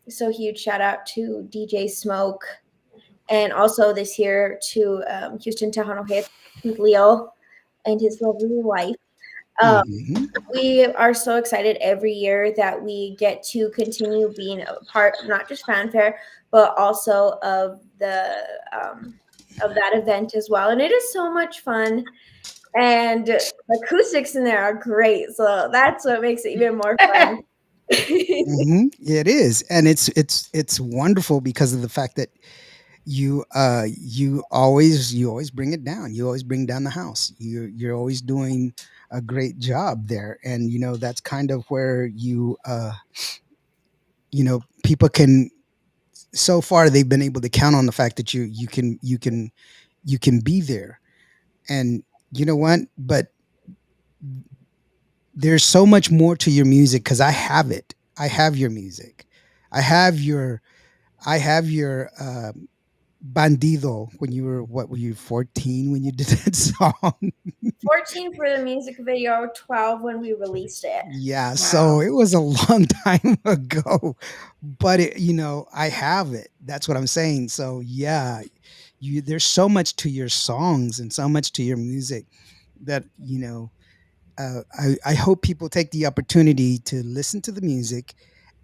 so huge shout out to DJ Smoke, and also this year to Houston Tejano Hits with Leo and his lovely wife. Um, Hmm we are so excited every year that we get to continue being a part, not just fanfare, but also of that event as well. And it is so much fun. And the acoustics in there are great. So that's what makes it even more fun. It is, and it's wonderful because of the fact that you always bring it down. You always bring down the house. You're always doing a great job there, and that's kind of where people can. So far, they've been able to count on the fact that you can be there, and you know what? But there's so much more to your music because I have it. I have your music. I have your. I have your. Bandido when you were, what were you, 14 when you did that song? 14 for the music video, 12 when we released it. Yeah, so Wow. it was a long time ago, but I have it. That's what I'm saying. So yeah, there's so much to your songs and so much to your music that I hope people take the opportunity to listen to the music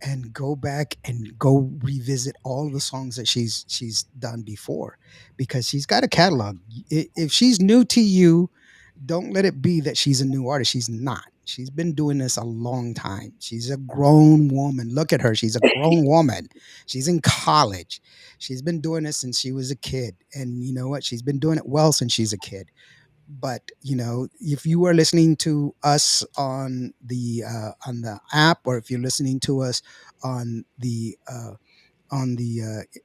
and go back and go revisit all the songs that she's done before, because she's got a catalog. If she's new to you, don't let it be that she's a new artist. She's not. She's been doing this a long time. She's a grown woman. Look at her. She's a grown woman. She's in college. She's been doing this since she was a kid. And you know what? She's been doing it well since she's a kid. But if you are listening to us on the app, or if you're listening to us on the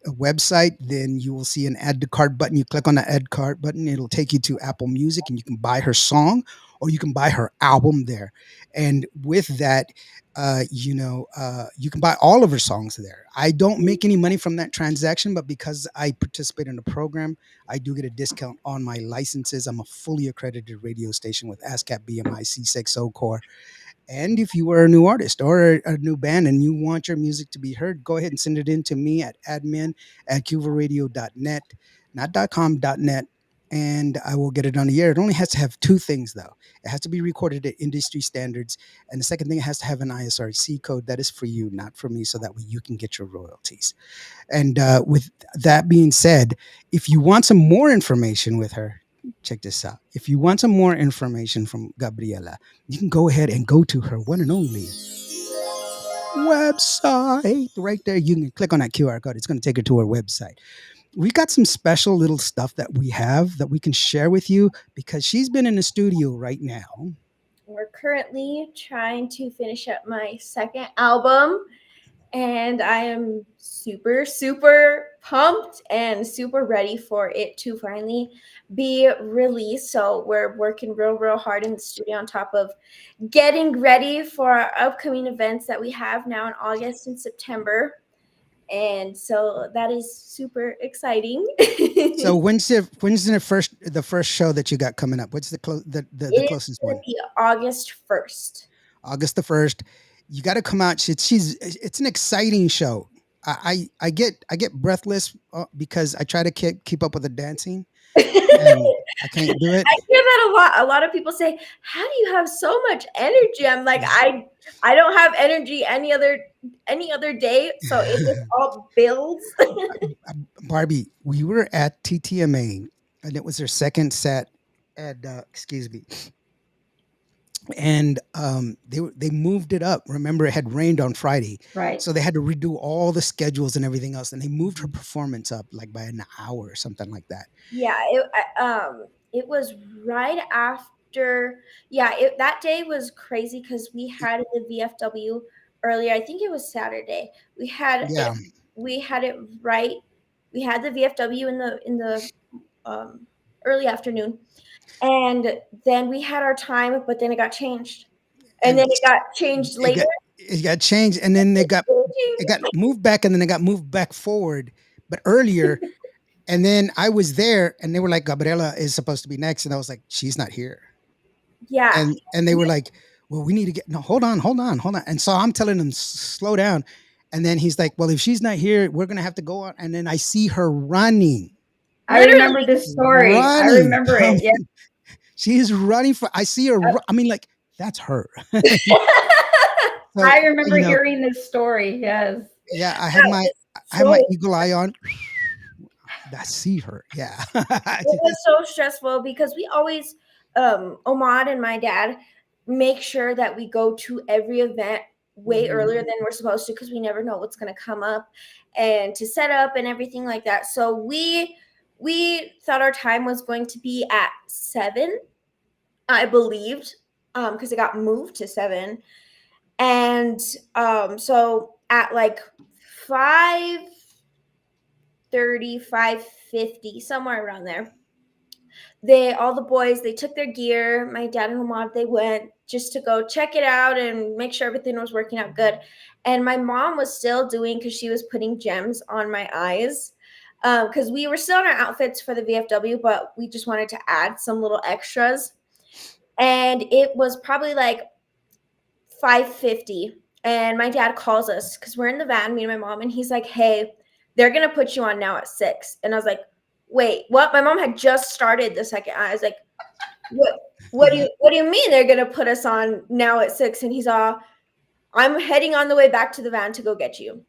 website, then you will see an add to cart button. You click on the add cart button, it'll take you to Apple Music, and you can buy her song, or you can buy her album there. And with that, you can buy all of her songs there. I don't make any money from that transaction, but because I participate in the program, I do get a discount on my licenses. I'm a fully accredited radio station with ASCAP, BMI, C6O core. And if you are a new artist or a new band and you want your music to be heard, go ahead and send it in to me at admin@cuvaradio.net, not .com.net, and I will get it on the air. It only has to have two things, though. It has to be recorded at industry standards. And the second thing, it has to have an ISRC code that is for you, not for me, so that way you can get your royalties. And with that being said, if you want some more information with her, check this out. If you want some more information from Gabriella, you can go ahead and go to her one and only website. Right there, you can click on that QR code. It's going to take her to her website. We got some special little stuff that we have that we can share with you, because she's been in the studio right now. We're currently trying to finish up my second album, and I am super, super pumped and super ready for it to finally be released. So we're working real hard in the studio on top of getting ready for our upcoming events that we have now in August and September. And so that is super exciting. So when's the first show that you got coming up? What's the closest one? Be August 1st. August the 1st. You got to come out. It's an exciting show. I get breathless because I try to keep up with the dancing, and I can't do it. I hear that a lot. A lot of people say, "How do you have so much energy?" I'm like, I don't have energy any other day, so it just all builds. Barbie, we were at TTMA, and it was their second set at excuse me. And they moved it up. Remember, it had rained on Friday, Right. so they had to redo all the schedules and everything else, and they moved her performance up like by an hour or something like that. Yeah, it was right after. Yeah, that day was crazy because we had the VFW earlier. I think it was Saturday. We had it right. We had the VFW in the early afternoon, and then we had our time, but then it got changed, and then it got changed later. It got changed, and then it got moved back, and then it got moved back forward, but earlier. And then I was there, and they were like, Gabriella is supposed to be next, and I was like, she's not here. Yeah, and they were like, well, we need to get hold on. And so I'm telling them, slow down. And then he's like, well, if she's not here, we're gonna have to go on. And then I see her running. I remember this story. I remember it. Yeah. She is running I see her. I mean, like, that's her. So, I remember hearing this story. Yes. Yeah, I had my eagle eye on. I see her. Yeah. It was so stressful because we always, Omad and my dad make sure that we go to every event way earlier than we're supposed to, because we never know what's going to come up, and to set up and everything like that. So we thought our time was going to be at 7, I believed, because it got moved to 7. And so at like 5:30, 5:50, somewhere around there, all the boys, they took their gear. My dad and Omad, they went just to go check it out and make sure everything was working out good. And my mom was still doing, because she was putting gems on my eyes, because we were still in our outfits for the VFW, but we just wanted to add some little extras. And it was probably like 5:50, and my dad calls us because we're in the van, me and my mom, and he's like, hey, they're going to put you on now at 6. And I was like, wait, what? My mom had just started the second. I was like, what do you mean they're going to put us on now at 6? And he's all, I'm heading on the way back to the van to go get you.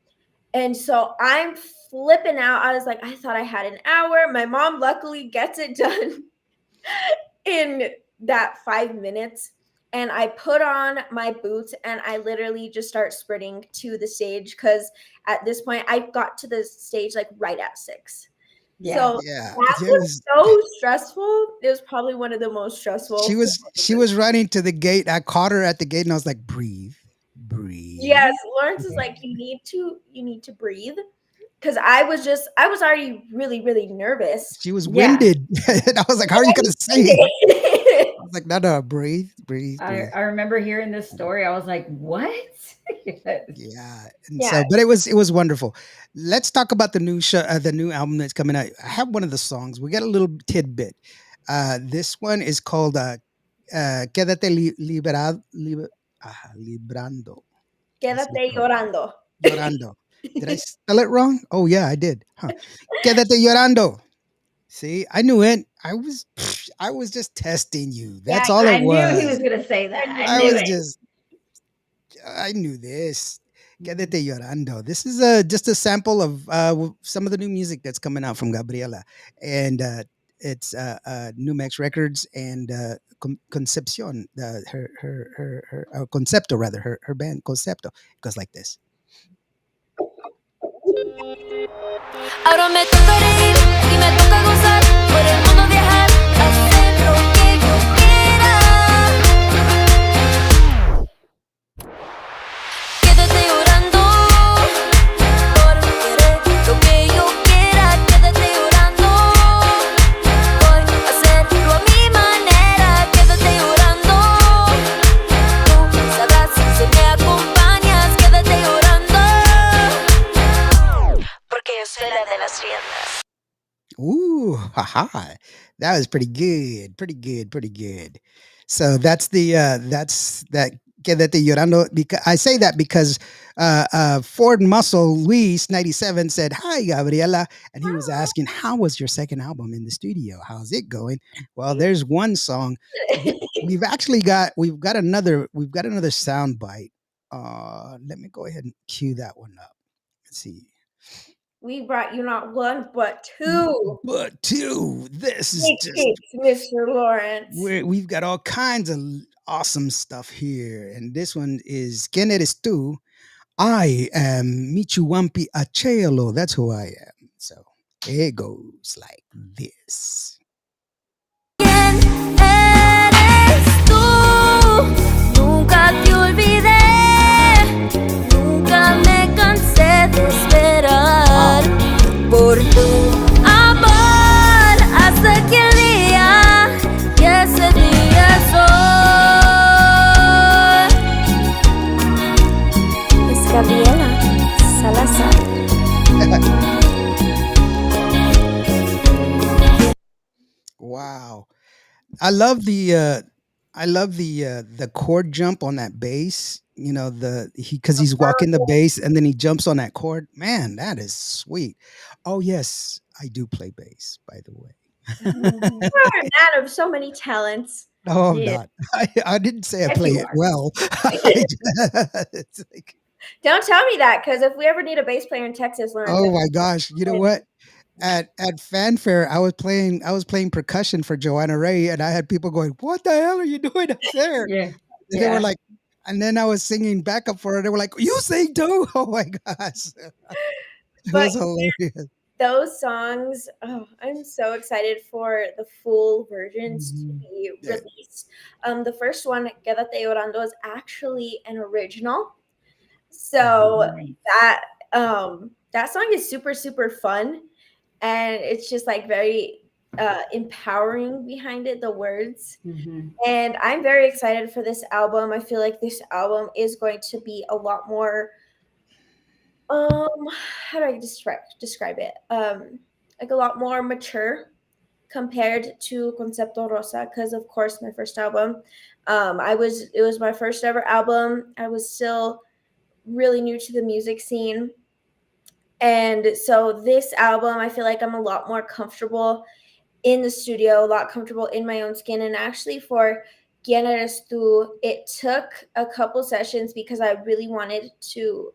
And so I'm flipping out. I was like, I thought I had an hour. My mom luckily gets it done in that 5 minutes. And I put on my boots and I literally just start sprinting to the stage because at this point I got to the stage like right at 6. Yeah. So Yeah, that it was was. so stressful. It was probably one of the most She stressful. was she was running to the gate. I caught her at the gate, and I was like, "Breathe, breathe." Yes, Lawrence is like, you need to breathe. Because I was already really, really nervous. She was Yeah. winded, and I was like, "How are you gonna sing?" I was like, "No, no, breathe, breathe, breathe." I remember hearing this story. I was like, what? Yes. Yeah, and Yeah. so, but it was wonderful. Let's talk about the new show, the new album that's coming out. I have one of the songs. We got a little tidbit. This one is called "Quédate librando." Let's look Quédate it up. llorando. Llorando. Did I spell it wrong? Oh yeah, I did. Huh. Quédate llorando. See, I knew it. I was just testing you. Yeah, That's all it I knew he was was. going to say that. I I knew was it. just I knew this. Quédate llorando. This is just a sample of some of the new music that's coming out from Gabriela, and it's New Mex Records and Concepcion. Her Concepto rather her band Concepto. It goes like this. Ahora me toca reír y me toca gozar, por el mundo viajar, hacer lo que yo quiera. Quédate llorando por querer lo que yo quiera. Quédate llorando, voy a hacerlo a mi manera. Quédate llorando, tú sabrás si me acompañas. Quédate llorando, porque yo soy la de las riendas. Ooh, haha. That was pretty good. Pretty good. Pretty good. So that's that Quédate llorando. Because I say that because Ford Muscle Luis 97 said, "Hi Gabriela," and he was asking, "How was your second album in the studio? How's it going?" Well, there's one song. We've got another sound bite. Let me go ahead and cue that one up. Let's see. we brought you not one but two But two, this is sneak just peeks, Mr. Lawrence. we've got all kinds of awesome stuff here. And this one is ¿Quién eres tú? I am Michuampi Achelo. That's who I am. So it goes like this. ¿Quién eres tú? Nunca te olvidé, nunca me cansé de esperar por tu amor hasta aquel día y ese día soy. Es Gabriela Salazar. Wow. I love the chord jump on that bass. You know, because he's walking the bass and then he jumps on that chord. Man, that is sweet. Oh yes, I do play bass, by the way. You are a man of so many talents. No, I'm Yeah. not. I didn't say I Yes, play you it are. well. It's like, Don't tell me that, because if we ever need a bass player in Texas, Lawrence, oh my gosh! You know what? At fanfare, I was playing percussion for Joanna Ray, and I had people going, "What the hell are you doing up there?" Yeah. And they were Yeah. like, and then I was singing backup for her. They were like, "You sing too?" Oh my gosh, it but was hilarious. those songs, oh, I'm so excited for the full versions to Mhm. be Yeah. released. The first one, Quédate Llorando, is actually an original. So Nice. that song is super, super fun. And it's just like very empowering behind it, the words. Mhm. And I'm very excited for this album. I feel like this album is going to be a lot more how do I describe it? Like a lot more mature compared to Concepto Rosa, because of course my first album, it was my first ever album. I was still really new to the music scene. And so this album, I feel like I'm a lot more comfortable in the studio, a lot comfortable in my own skin. And actually for Quién Eres Tú, it took a couple sessions because I really wanted to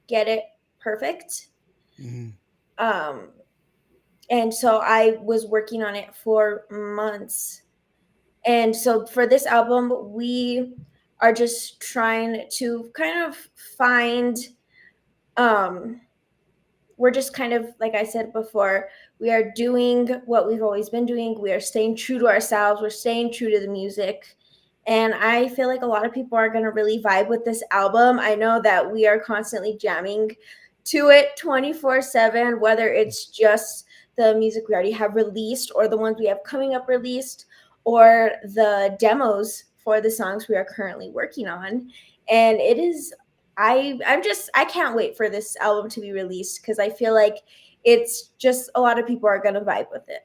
get it perfect. Mhm. Um, and so I was working on it for months. And so for this album, we are just trying to kind of find um we're just kind of, like I said before, we are doing what we've always been doing. We are staying true to ourselves. We're staying true to the music. And I feel like a lot of people are going to really vibe with this album. I know that we are constantly jamming to it 24/7, whether it's just the music we already have released or the ones we have coming up released or the demos for the songs we are currently working on. And it is I can't wait for this album to be released because I feel like it's just a lot of people are gonna vibe with it.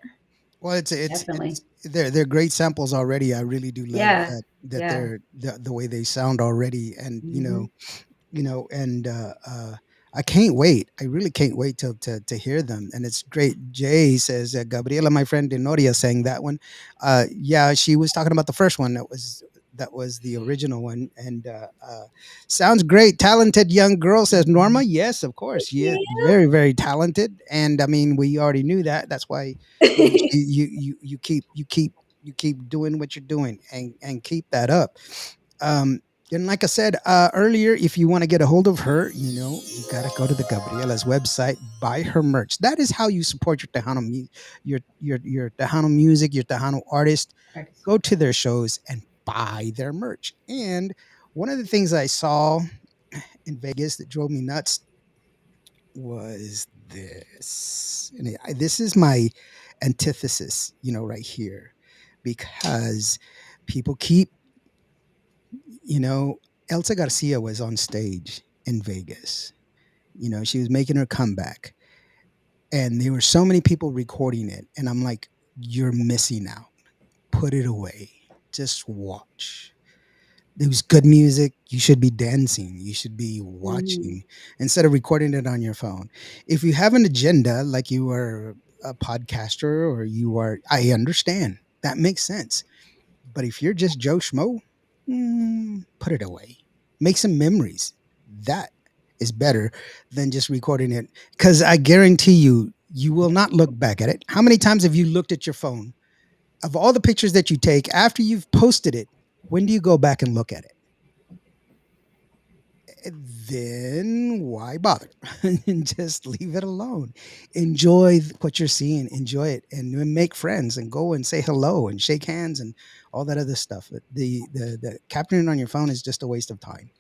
Well, Definitely. it's they're great samples already. I really do love Yeah. that Yeah. they're the way they sound already, and Hmm. and I can't wait. I really can't wait to hear them, and it's great. Jay says Gabriela, my friend Denoria, sang that one. Yeah, she was talking about the first one. That was the original one, and sounds great. Talented young girl, says Norma. Yes, of course, she is very very talented, and I mean we already knew that. That's why you keep doing what you're doing and keep that up. Um, and like I said earlier, if you want to get a hold of her, you got to go to the Gabriela's website, buy her merch. That is how you support your Tejano, your Tejano music, your Tejano artist. Artist. Go to their shows and buy their merch. And one of the things I saw in Vegas that drove me nuts was this. And this is my antithesis, right here, because people keep, you know, Elsa Garcia was on stage in Vegas. She was making her comeback, and there were so many people recording it. And I'm like, you're missing out. Put it away. Just watch. It was good music. You should be dancing. You should be Mm. watching instead of recording it on your phone. If you have an agenda, like you are a podcaster or you are, I understand. That makes sense. But if you're just Joe Schmo, put it away. Make some memories. That is better than just recording it. Because I guarantee you, you will not look back at it. How many times have you looked at your phone? Of all the pictures that you take after you've posted it, when do you go back and look at it? Then why bother? And just leave it alone. Enjoy what you're seeing, enjoy it, and then make friends and go and say hello and shake hands and all that other stuff. The capturing it on your phone is just a waste of time.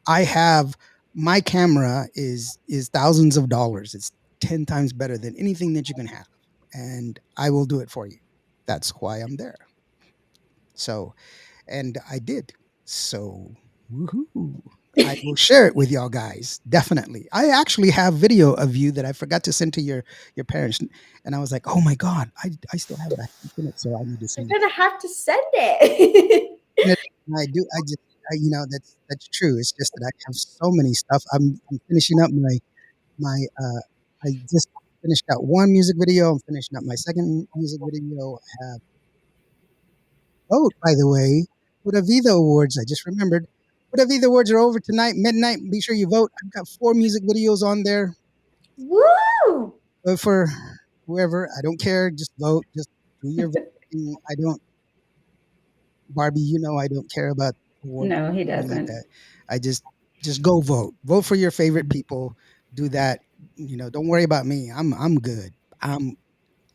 I have my camera is thousands of dollars. It's 10 times better than anything that you can have, and I will do it for you. That's why I'm there. So, and I did. So, woohoo. I will share it with y'all guys. Definitely. I actually have video of you that I forgot to send to your parents. And I was like, oh my God, I still have that in it. So I need to You're send it to gonna have to send it. you. And I do. I just, that's true. It's just that I have so many stuff. I'm finishing up I just finished out one music video. I'm finishing up my second music video. I have vote, by the way, Pura Vida Awards. I just remembered. Pura Vida Awards are over tonight, midnight. Be sure you vote. I've got 4 music videos on there. Woo! Vote for whoever. I don't care. Just vote. Just do your voting. I don't, Barbie, I don't care about awards No, he or anything like doesn't. that. I just go vote. Vote for your favorite people. Do that. Don't worry about me. I'm good. I'm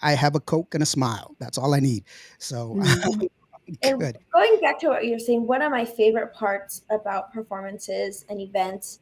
I have a Coke and a smile. That's all I need. So Mhm. I'm And good. going back to what you're saying, one of my favorite parts about performances and events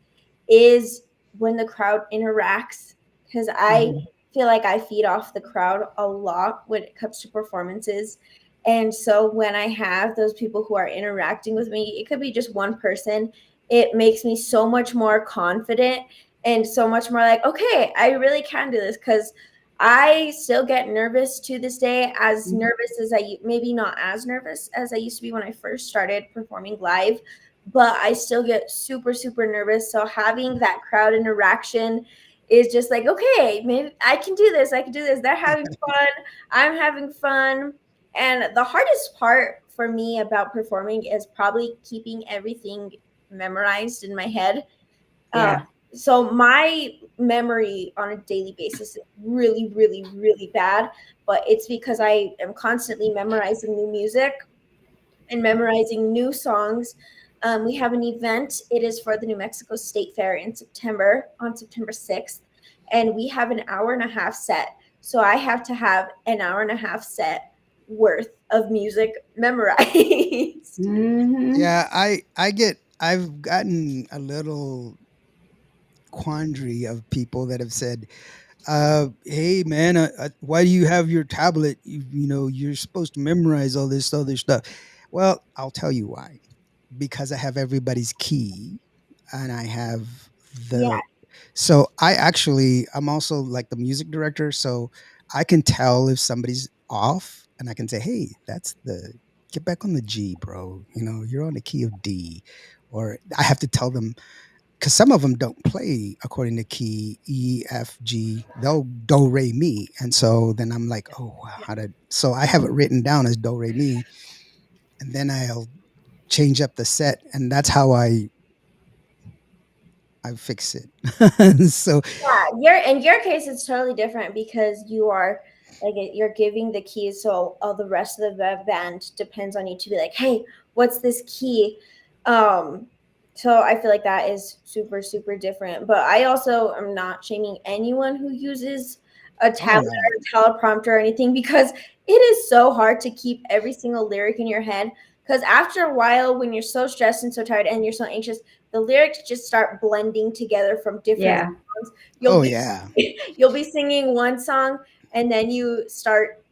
is when the crowd interacts because I Mhm. feel like I feed off the crowd a lot when it comes to performances. And so when I have those people who are interacting with me, it could be just one person, it makes me so much more confident and so much more like, okay, I really can do this because I still get nervous to this day, as Mhm. nervous as maybe not as nervous as I used to be when I first started performing live, but I still get super, super nervous. So having that crowd interaction is just like, okay, maybe I can do this. I can do this. They're having fun. I'm having fun. And the hardest part for me about performing is probably keeping everything memorized in my head. Uh, Yeah. so my memory on a daily basis is really, really, really bad, but it's because I am constantly memorizing new music and memorizing new songs. We have an event. It is for the New Mexico State Fair in September, on September 6th, and we have an hour and a half set. So I have to have an hour and a half set worth of music memorized. Mm-hmm. Yeah, I've gotten a little quandary of people that have said, hey man, why do you have your tablet? You're supposed to memorize all this other stuff. Well, I'll tell you why. Because I have everybody's key, and I have Yeah, the so I'm also like the music director, so I can tell if somebody's off, and I can say, hey, that's the get back on the G, bro. You're on the key of D. Or I have to tell them, because some of them don't play according to key E, F, G. They'll do re mi, and so then I'm like, oh, wow, how did? So I have it written down as do re mi, and then I'll change up the set, and that's how I fix it. So in your case it's totally different because you are like you're giving the keys, so all the rest of the band depends on you to be like, hey, what's this key? um so I feel like that is super super different, but I also am not shaming anyone who uses a oh tablet no. or a teleprompter or anything, because it is so hard to keep every single lyric in your head, because after a while when you're so stressed and so tired and you're so anxious, the lyrics just start blending together from different Yeah. songs. You'll Oh be yeah. you'll be singing one song and then you start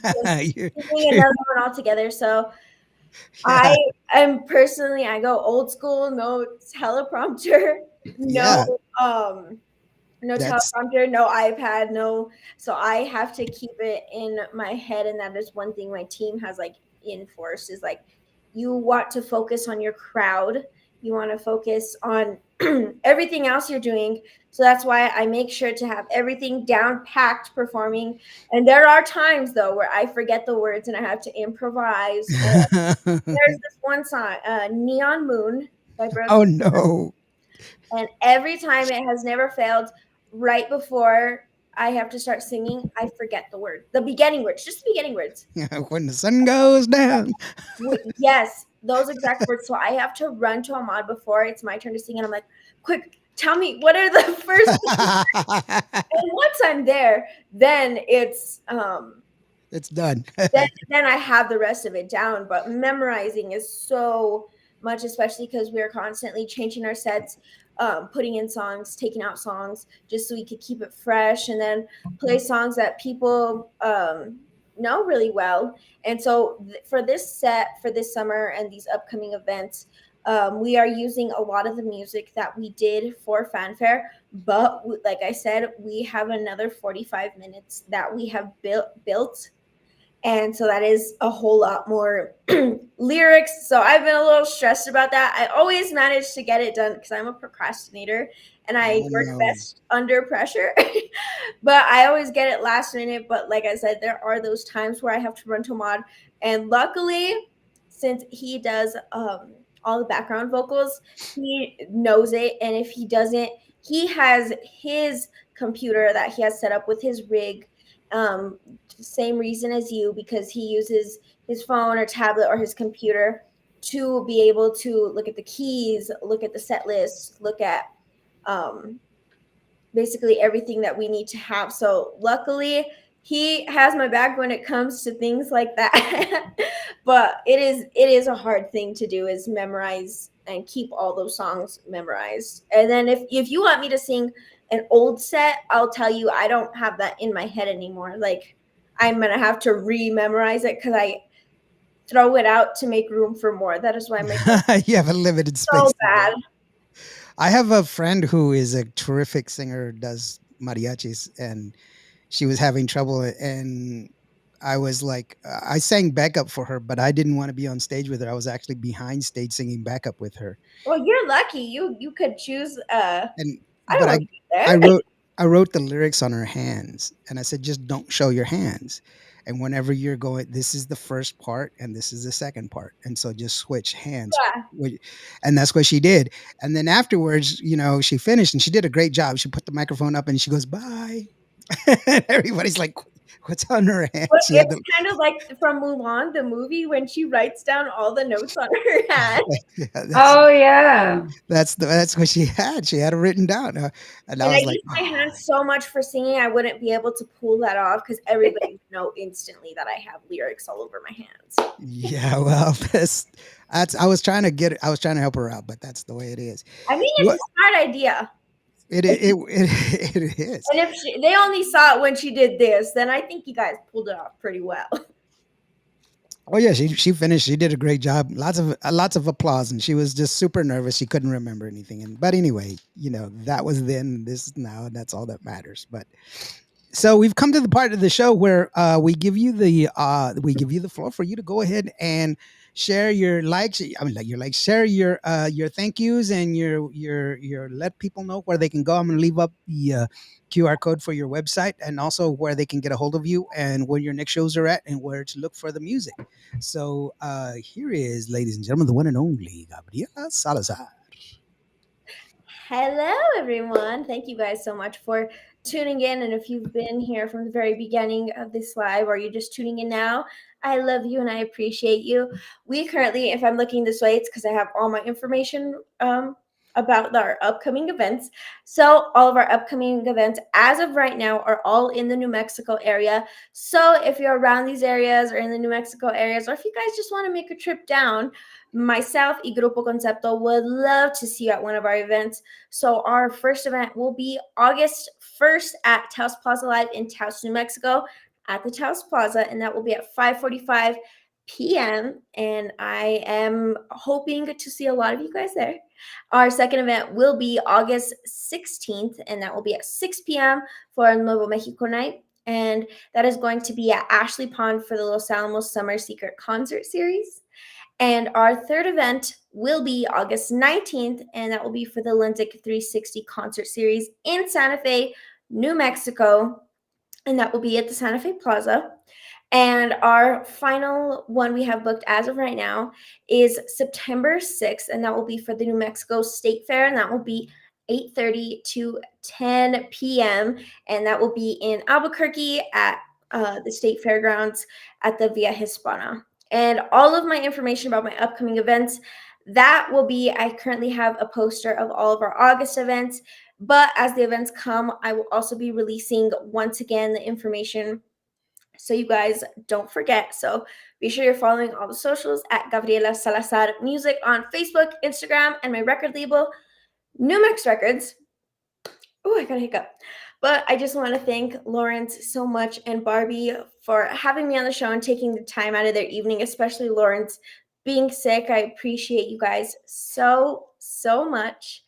You're- singing you're- another one altogether. So I yeah. am personally, I go old school, no teleprompter, no Yeah. um no That's teleprompter, no iPad, no. So I have to keep it in my head, and that is one thing my team has like enforced is like, you want to focus on your crowd, you want to focus on everything else you're doing. So that's why I make sure to have everything down packed performing. And there are times though where I forget the words and I have to improvise. Or there's this one song, Neon Moon by Brooke, oh no. and every time it has never failed, right before I have to start singing, I forget the word, the beginning words, just the beginning words. When the sun goes down. Yes, those exact words. So I have to run to Ahmad before it's my turn to sing, and I'm like, quick, tell me what are the first. And once I'm there, then it's It's done. then I have the rest of it down. But memorizing is so much, especially because we're constantly changing our sets, putting in songs, taking out songs, just so we could keep it fresh, and then play songs that people know really well. And so for this set for this summer and these upcoming events, we are using a lot of the music that we did for fanfare, but like I said, we have another 45 minutes that we have built, and so that is a whole lot more lyrics. So I've been a little stressed about that. I always manage to get it done because I'm a procrastinator and I Oh work no. best under pressure. But I always get it last minute. But like I said, there are those times where I have to run to Mod. And luckily, since he does all the background vocals, he knows it. And if he doesn't, he has his computer that he has set up with his rig, um, same reason as you, because he uses his phone or tablet or his computer to be able to look at the keys, look at the set list, look at um, basically everything that we need to have. So luckily, he has my back when it comes to things like that. But it is a hard thing to do, is memorize and keep all those songs memorized. And then if you want me to sing an old set, I'll tell you I don't have that in my head anymore. Like, I'm gonna have to re-memorize it because I throw it out to make room for more. That is why my head You have a limited is so space to bad. go. I have a friend who is a terrific singer, does mariachis, and she was having trouble. And I was like, I sang backup for her, but I didn't want to be on stage with her. I was actually behind stage singing backup with her. Well, you're lucky. You could choose. And I don't but want to be I there. wrote I wrote the lyrics on her hands, and I said, just don't show your hands. and whenever you're going, this is the first part and this is the second part, and so just switch hands. Yeah. And that's what she did. And then afterwards, she finished and she did a great job. She put the microphone up and she goes, "Bye." And everybody's like, "What's on her hand?" But She had it's the kind of like from Mulan, the movie, when she writes down all the notes on her hand. yeah, Oh yeah. that's what she had. She had it written down, and I And I was like, use my hands so much for singing, I wouldn't be able to pull that off because everybody would know instantly that I have lyrics all over my hands. yeah, well, that's I was trying to help her out, but that's the way it is. I mean, it's What a smart idea. it is. And if they only saw it when she did this, then I think you guys pulled it off pretty well. Oh yeah, she finished. She did a great job. Lots of applause, and she was just super nervous. She couldn't remember anything. But anyway, that was then. This is now, and that's all that matters. But so we've come to the part of the show where we give you the floor for you to go ahead and share your likes. I mean, like your likes, share your thank yous and your let people know where they can go. I'm gonna leave up the QR code for your website and also where they can get a hold of you and where your next shows are at and where to look for the music. So here is, ladies and gentlemen, the one and only Gabriella Salazar. Hello, everyone. Thank you guys so much for tuning in. And if you've been here from the very beginning of this live or you're just tuning in now, I love you and I appreciate you. We currently, if I'm looking this way, it's because I have all my information about our upcoming events. So, all of our upcoming events as of right now are all in the New Mexico area. So, if you're around these areas or in the New Mexico areas, or if you guys just want to make a trip down, myself y Grupo Concepto would love to see you at one of our events. So our first event will be August 1st at Taos Plaza Live in Taos, New Mexico at the Taos Plaza, and that will be at 5:45 p.m. And I am hoping to see a lot of you guys there. Our second event will be August 16th, and that will be at 6 p.m. for Nuevo Mexico Night. And that is going to be at Ashley Pond for the Los Alamos Summer Secret Concert Series. And our third event will be August 19th, and that will be for the Lensic 360 concert series in Santa Fe, New Mexico, and that will be at the Santa Fe Plaza. And our final one we have booked as of right now is September 6th, and that will be for the New Mexico State Fair, and that will be 8:30 to 10 p.m., and that will be in Albuquerque at the State Fairgrounds at the Via Hispana. And all of my information about my upcoming events, that will be, I currently have a poster of all of our August events, but as the events come, I will also be releasing once again the information so you guys don't forget. So be sure you're following all the socials at Gabriella Salazar Music on Facebook, Instagram, and my record label, Numex Records. Oh, I got a hiccup. But I just want to thank Lawrence so much and Barbie for having me on the show and taking the time out of their evening, especially Lawrence being sick. I appreciate you guys so, so much.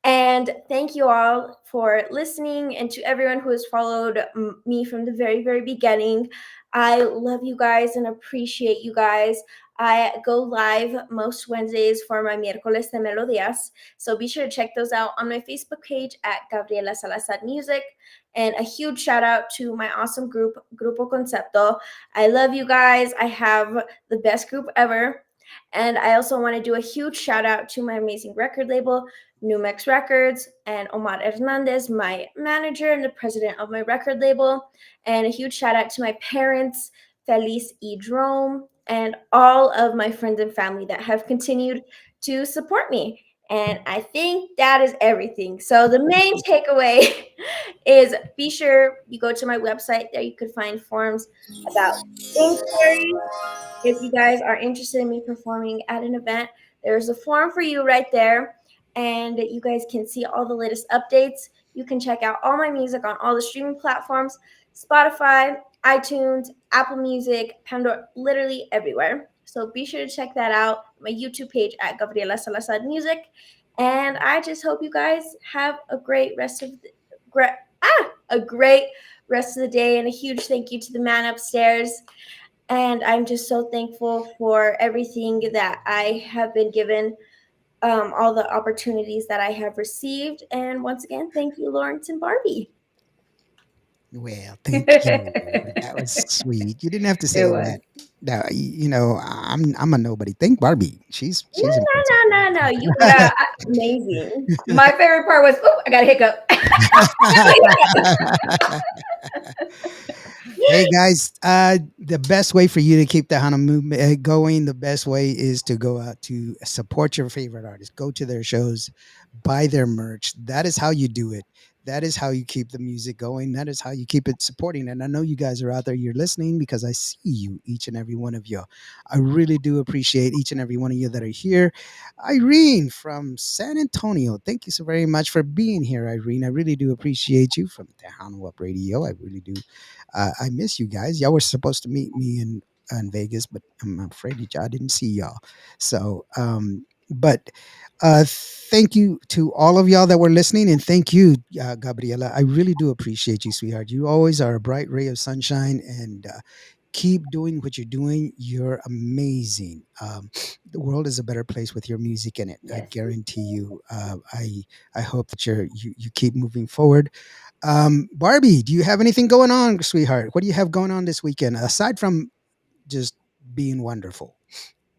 And thank you all for listening, and to everyone who has followed me from the very, very beginning. I love you guys and appreciate you guys. I go live most Wednesdays for my Miércoles de Melodías. So be sure to check those out on my Facebook page at Gabriela Salazar Music. And a huge shout out to my awesome group, Grupo Concepto. I love you guys. I have the best group ever. And I also want to do a huge shout out to my amazing record label, Numex Records, and Omar Hernandez, my manager and the president of my record label. And a huge shout out to my parents, Feliz y Drome, and all of my friends and family that have continued to support me. And I think that is everything. So the main takeaway is be sure you go to my website. There you could find forms about inquiries. If you guys are interested in me performing at an event, there's a form for you right there. And you guys can see all the latest updates. You can check out all my music on all the streaming platforms, Spotify, iTunes, Apple Music, Pandora, literally everywhere. So be sure to check that out. My YouTube page at Gabriela Salazar Music. And I just hope you guys have a great rest of the a great rest of the day. And a huge thank you to the man upstairs. And I'm just so thankful for everything that I have been given, all the opportunities that I have received. And once again, thank you, Lawrence and Barbie. Well, thank you. That was sweet. You didn't have to It say was. that. No, I'm a nobody. Thank Barbie. No, She's impressive. no, no, no, no. You are Yeah. amazing. My favorite part was, oh, I got a hiccup. Hey guys, the best way for you to keep the Hana movement going, the best way is to go out to support your favorite artists, go to their shows, buy their merch. That is how you do it. That is how you keep the music going. That is how you keep it supporting. And I know you guys are out there, you're listening because I see you, each and every one of you. I really do appreciate each and every one of you that are here. Irene from San Antonio, thank you so very much for being here, Irene. I really do appreciate you from Tejano Up Radio. I really do. I miss you guys. Y'all were supposed to meet me in Vegas, but I'm afraid I didn't see y'all. So, but thank you to all of y'all that were listening, and thank you, Gabriela. I really do appreciate you, sweetheart. You always are a bright ray of sunshine, and keep doing what you're doing. You're amazing. The world is a better place with your music in it. I Yes. guarantee you. I hope that you keep moving forward. Barbie, do you have anything going on, sweetheart? What do you have going on this weekend aside from just being wonderful?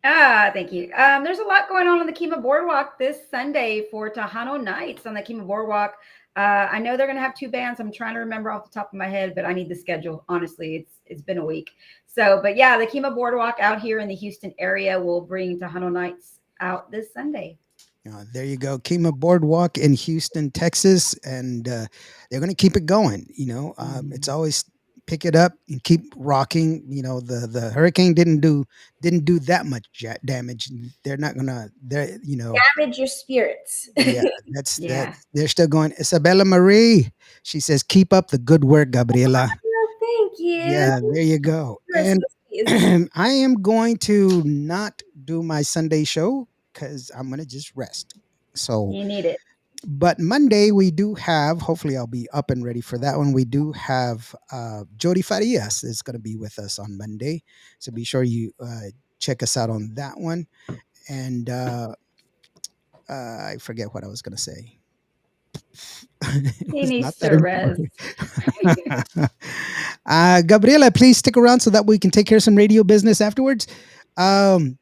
Thank you. There's a lot going on the Kima Boardwalk this Sunday for Tejano Nights on the Kima Boardwalk. I know they're going to have two bands. I'm trying to remember off the top of my head, but I need the schedule. Honestly, it's been a week. So, but yeah, the Kima Boardwalk out here in the Houston area will bring Tejano Nights out this Sunday. There you go, Kima Boardwalk in Houston, Texas, and they're going to keep it going. It's always pick it up and keep rocking. The hurricane didn't do that much damage. They're not gonna. Damage your spirits. Yeah, that's that. Yeah. They're still going. Isabella Marie, she says, keep up the good work, Gabriela. Well, thank you. Yeah, there you go. You're so And sweet. I am going to not do my Sunday show because I'm going to just rest. So, You need it. but Monday we do have, hopefully I'll be up and ready for that one. We do have Jody Farias is going to be with us on Monday. So be sure you check us out on that one. And I forget what I was going to say. It He was needs not that to rest. important. Gabriela, please stick around so that we can take care of some radio business afterwards. Um,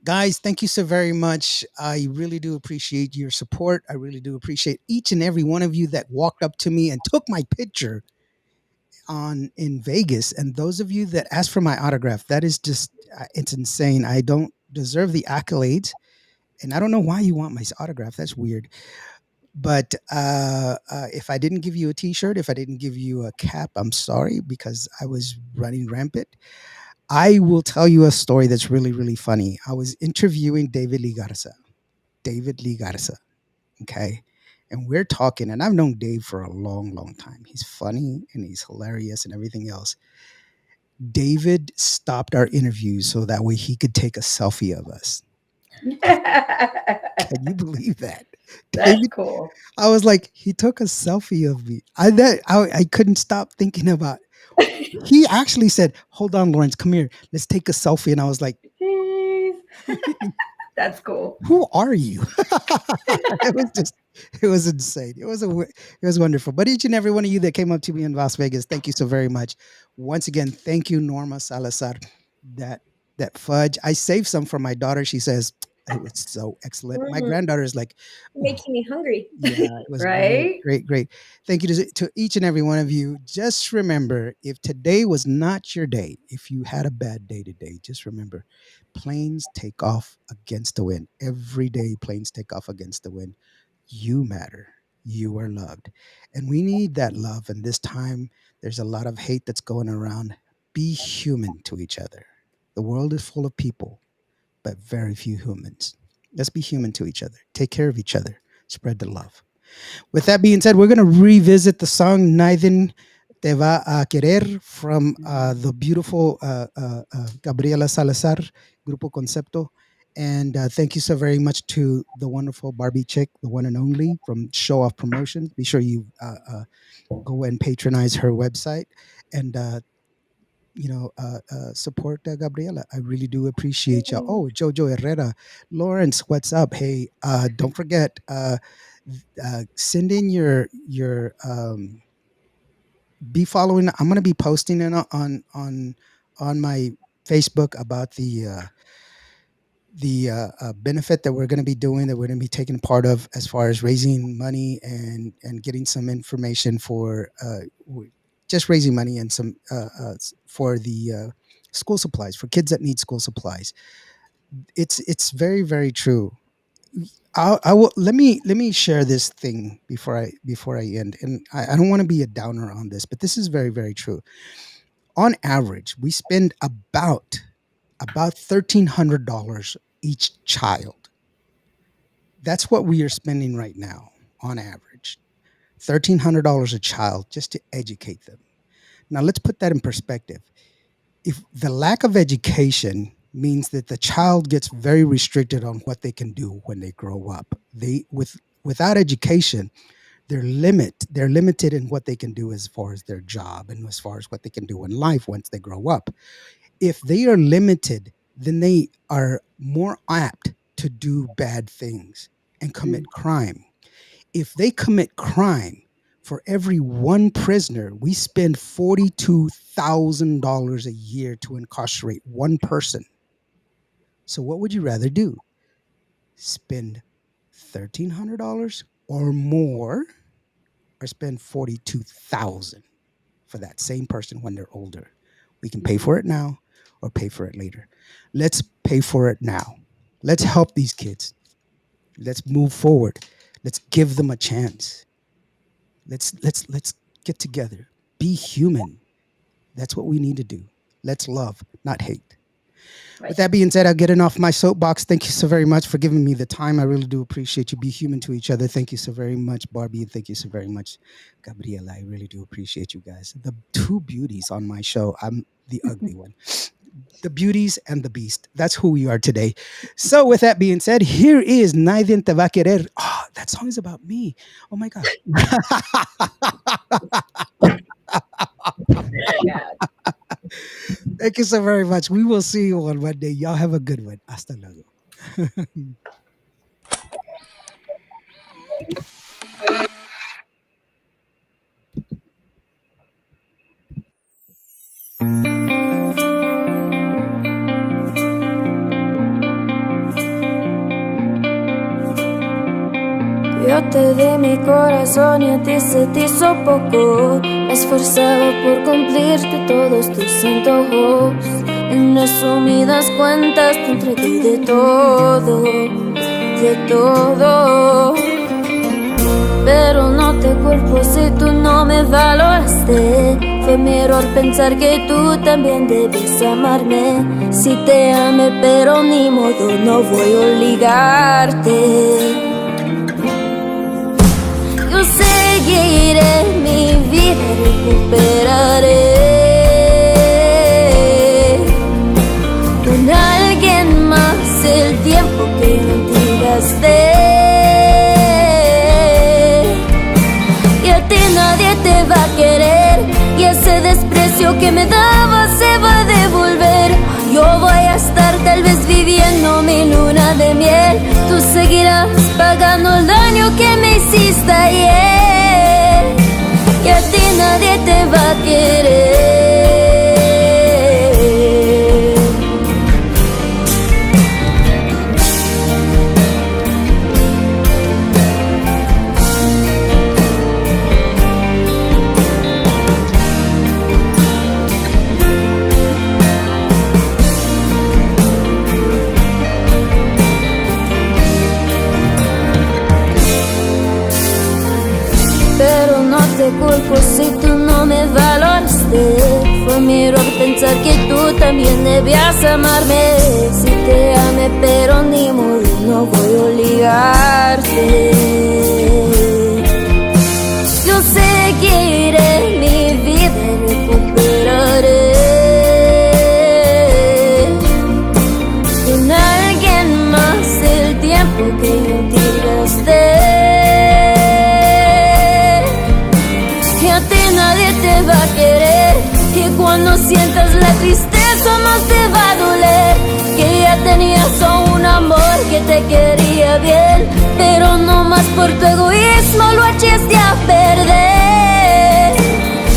Guys, thank you so very much. I really do appreciate your support. I really do appreciate each and every one of you that walked up to me and took my picture on in Vegas, and those of you that asked for my autograph. That is just it's insane. I don't deserve the accolades, and I don't know why you want my autograph. That's weird. But if I didn't give you a T-shirt, if I didn't give you a cap, I'm sorry because I was running rampant. I will tell you a story that's really, really funny. I was interviewing David Lee Garza. David Lee Garza. Okay. And we're talking, and I've known Dave for a long, long time. He's funny and he's hilarious and everything else. David stopped our interview so that way he could take a selfie of us. Can you believe that? That's David, cool. I was like, he took a selfie of me. I couldn't stop thinking about. He actually said, "Hold on, Lawrence, come here. Let's take a selfie." And I was like, Jeez. That's cool. "Who are you?" It was just, it was insane. It was wonderful. But each and every one of you that came up to me in Las Vegas, thank you so very much. Once again, thank you, Norma Salazar. That that fudge, I saved some for my daughter. She says it was so excellent. My Mhm. granddaughter is like, Making me hungry. yeah, it was great, Right? great, great. Thank you to each and every one of you. Just remember, if today was not your day, if you had a bad day today, just remember, planes take off against the wind. Every day, planes take off against the wind. You matter. You are loved. And we need that love. And this time, there's a lot of hate that's going around. Be human to each other. The world is full of people, but very few humans. Let's be human to each other. Take care of each other. Spread the love. With that being said, we're going to revisit the song Naiden Te Va a Querer from the beautiful Gabriela Salazar, Grupo Concepto. And thank you so very much to the wonderful Barbie Chick, the one and only from Show Off Promotions. Be sure you go and patronize her website and support Gabriela. I really do appreciate y'all. Oh, Jojo Herrera, Lawrence, what's up? Hey, don't forget, send in your be following. I'm going to be posting it on my Facebook about the benefit that we're going to be doing, that we're going to be taking part of, as far as raising money and getting some information for just raising money and some for the school supplies for kids that need school supplies. It's very, very true. I will let me share this thing before I end, and I don't want to be a downer on this, but this is very, very true. On average, we spend about $1,300 each child. That's what we are spending right now on average. $1,300 a child just to educate them. Now let's put that in perspective. If the lack of education means that the child gets very restricted on what they can do when they grow up. Without education, they're limited in what they can do as far as their job and as far as what they can do in life once they grow up. If they are limited, then they are more apt to do bad things and commit crime. If they commit crime, for every one prisoner, we spend $42,000 a year to incarcerate one person. So what would you rather do? Spend $1,300 or more, or spend $42,000 for that same person when they're older? We can pay for it now or pay for it later. Let's pay for it now. Let's help these kids. Let's move forward. Let's give them a chance. Let's get together. Be human. That's what we need to do. Let's love, not hate. Right. With that being said, I'll get off my soapbox. Thank you so very much for giving me the time. I really do appreciate you. Be human to each other. Thank you so very much, Barbie. And thank you so very much, Gabriella. I really do appreciate you guys. The two beauties on my show. I'm the ugly one. The beauties and the beast. That's who we are today. So with that being said, here is Nadie Te Va a Querer. Oh, that song is about me. Oh my God. Yeah. Thank you so very much. We will see you on Monday. Y'all have a good one. Hasta luego. Yo te di mi corazón y a ti se te hizo poco. Me he esforzado por cumplirte todos tus antojos. En resumidas cuentas te entregué de todo, de todo. Pero no te culpo si tú no me valoraste. Fue mi error pensar que tú también debes amarme. Si te amé pero ni modo, no voy a obligarte. Yo seguiré mi vida, recuperaré con alguien más el tiempo que en ti gasté. Y a ti nadie te va a querer, y ese desprecio que me dabas se va a devolver. Yo voy a estar tal vez viviendo mi luna de miel. Tú seguirás pagando el daño que me hiciste ayer. Y a ti nadie te va a querer. Te culpo si tú no me valoraste. Fue mi error pensar que tú también debías amarme. Si te amé pero ni modo, no voy a obligarte. Yo seguiré mi vida y recuperaré con alguien más el tiempo que yo te gasté. Nadie te va a querer, que cuando sientas la tristeza más te va a doler. Que ya tenías un amor que te quería bien, pero no más por tu egoísmo lo echaste a perder.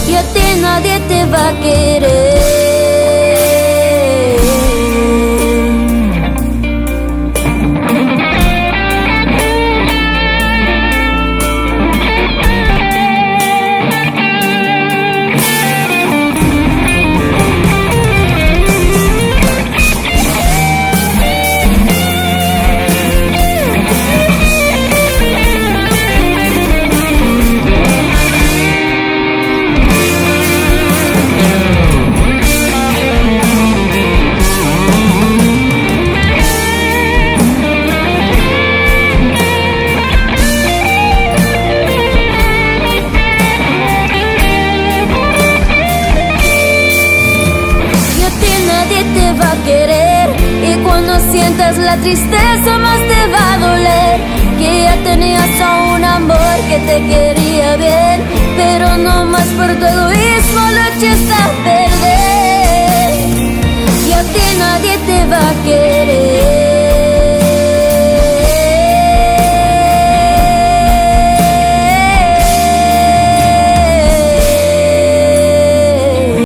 Y a ti nadie te va a querer. Sientas la tristeza, más te va a doler que ya tenías a un amor que te quería bien, pero no más por tu egoísmo lo echaste a perder y a ti nadie te va a querer.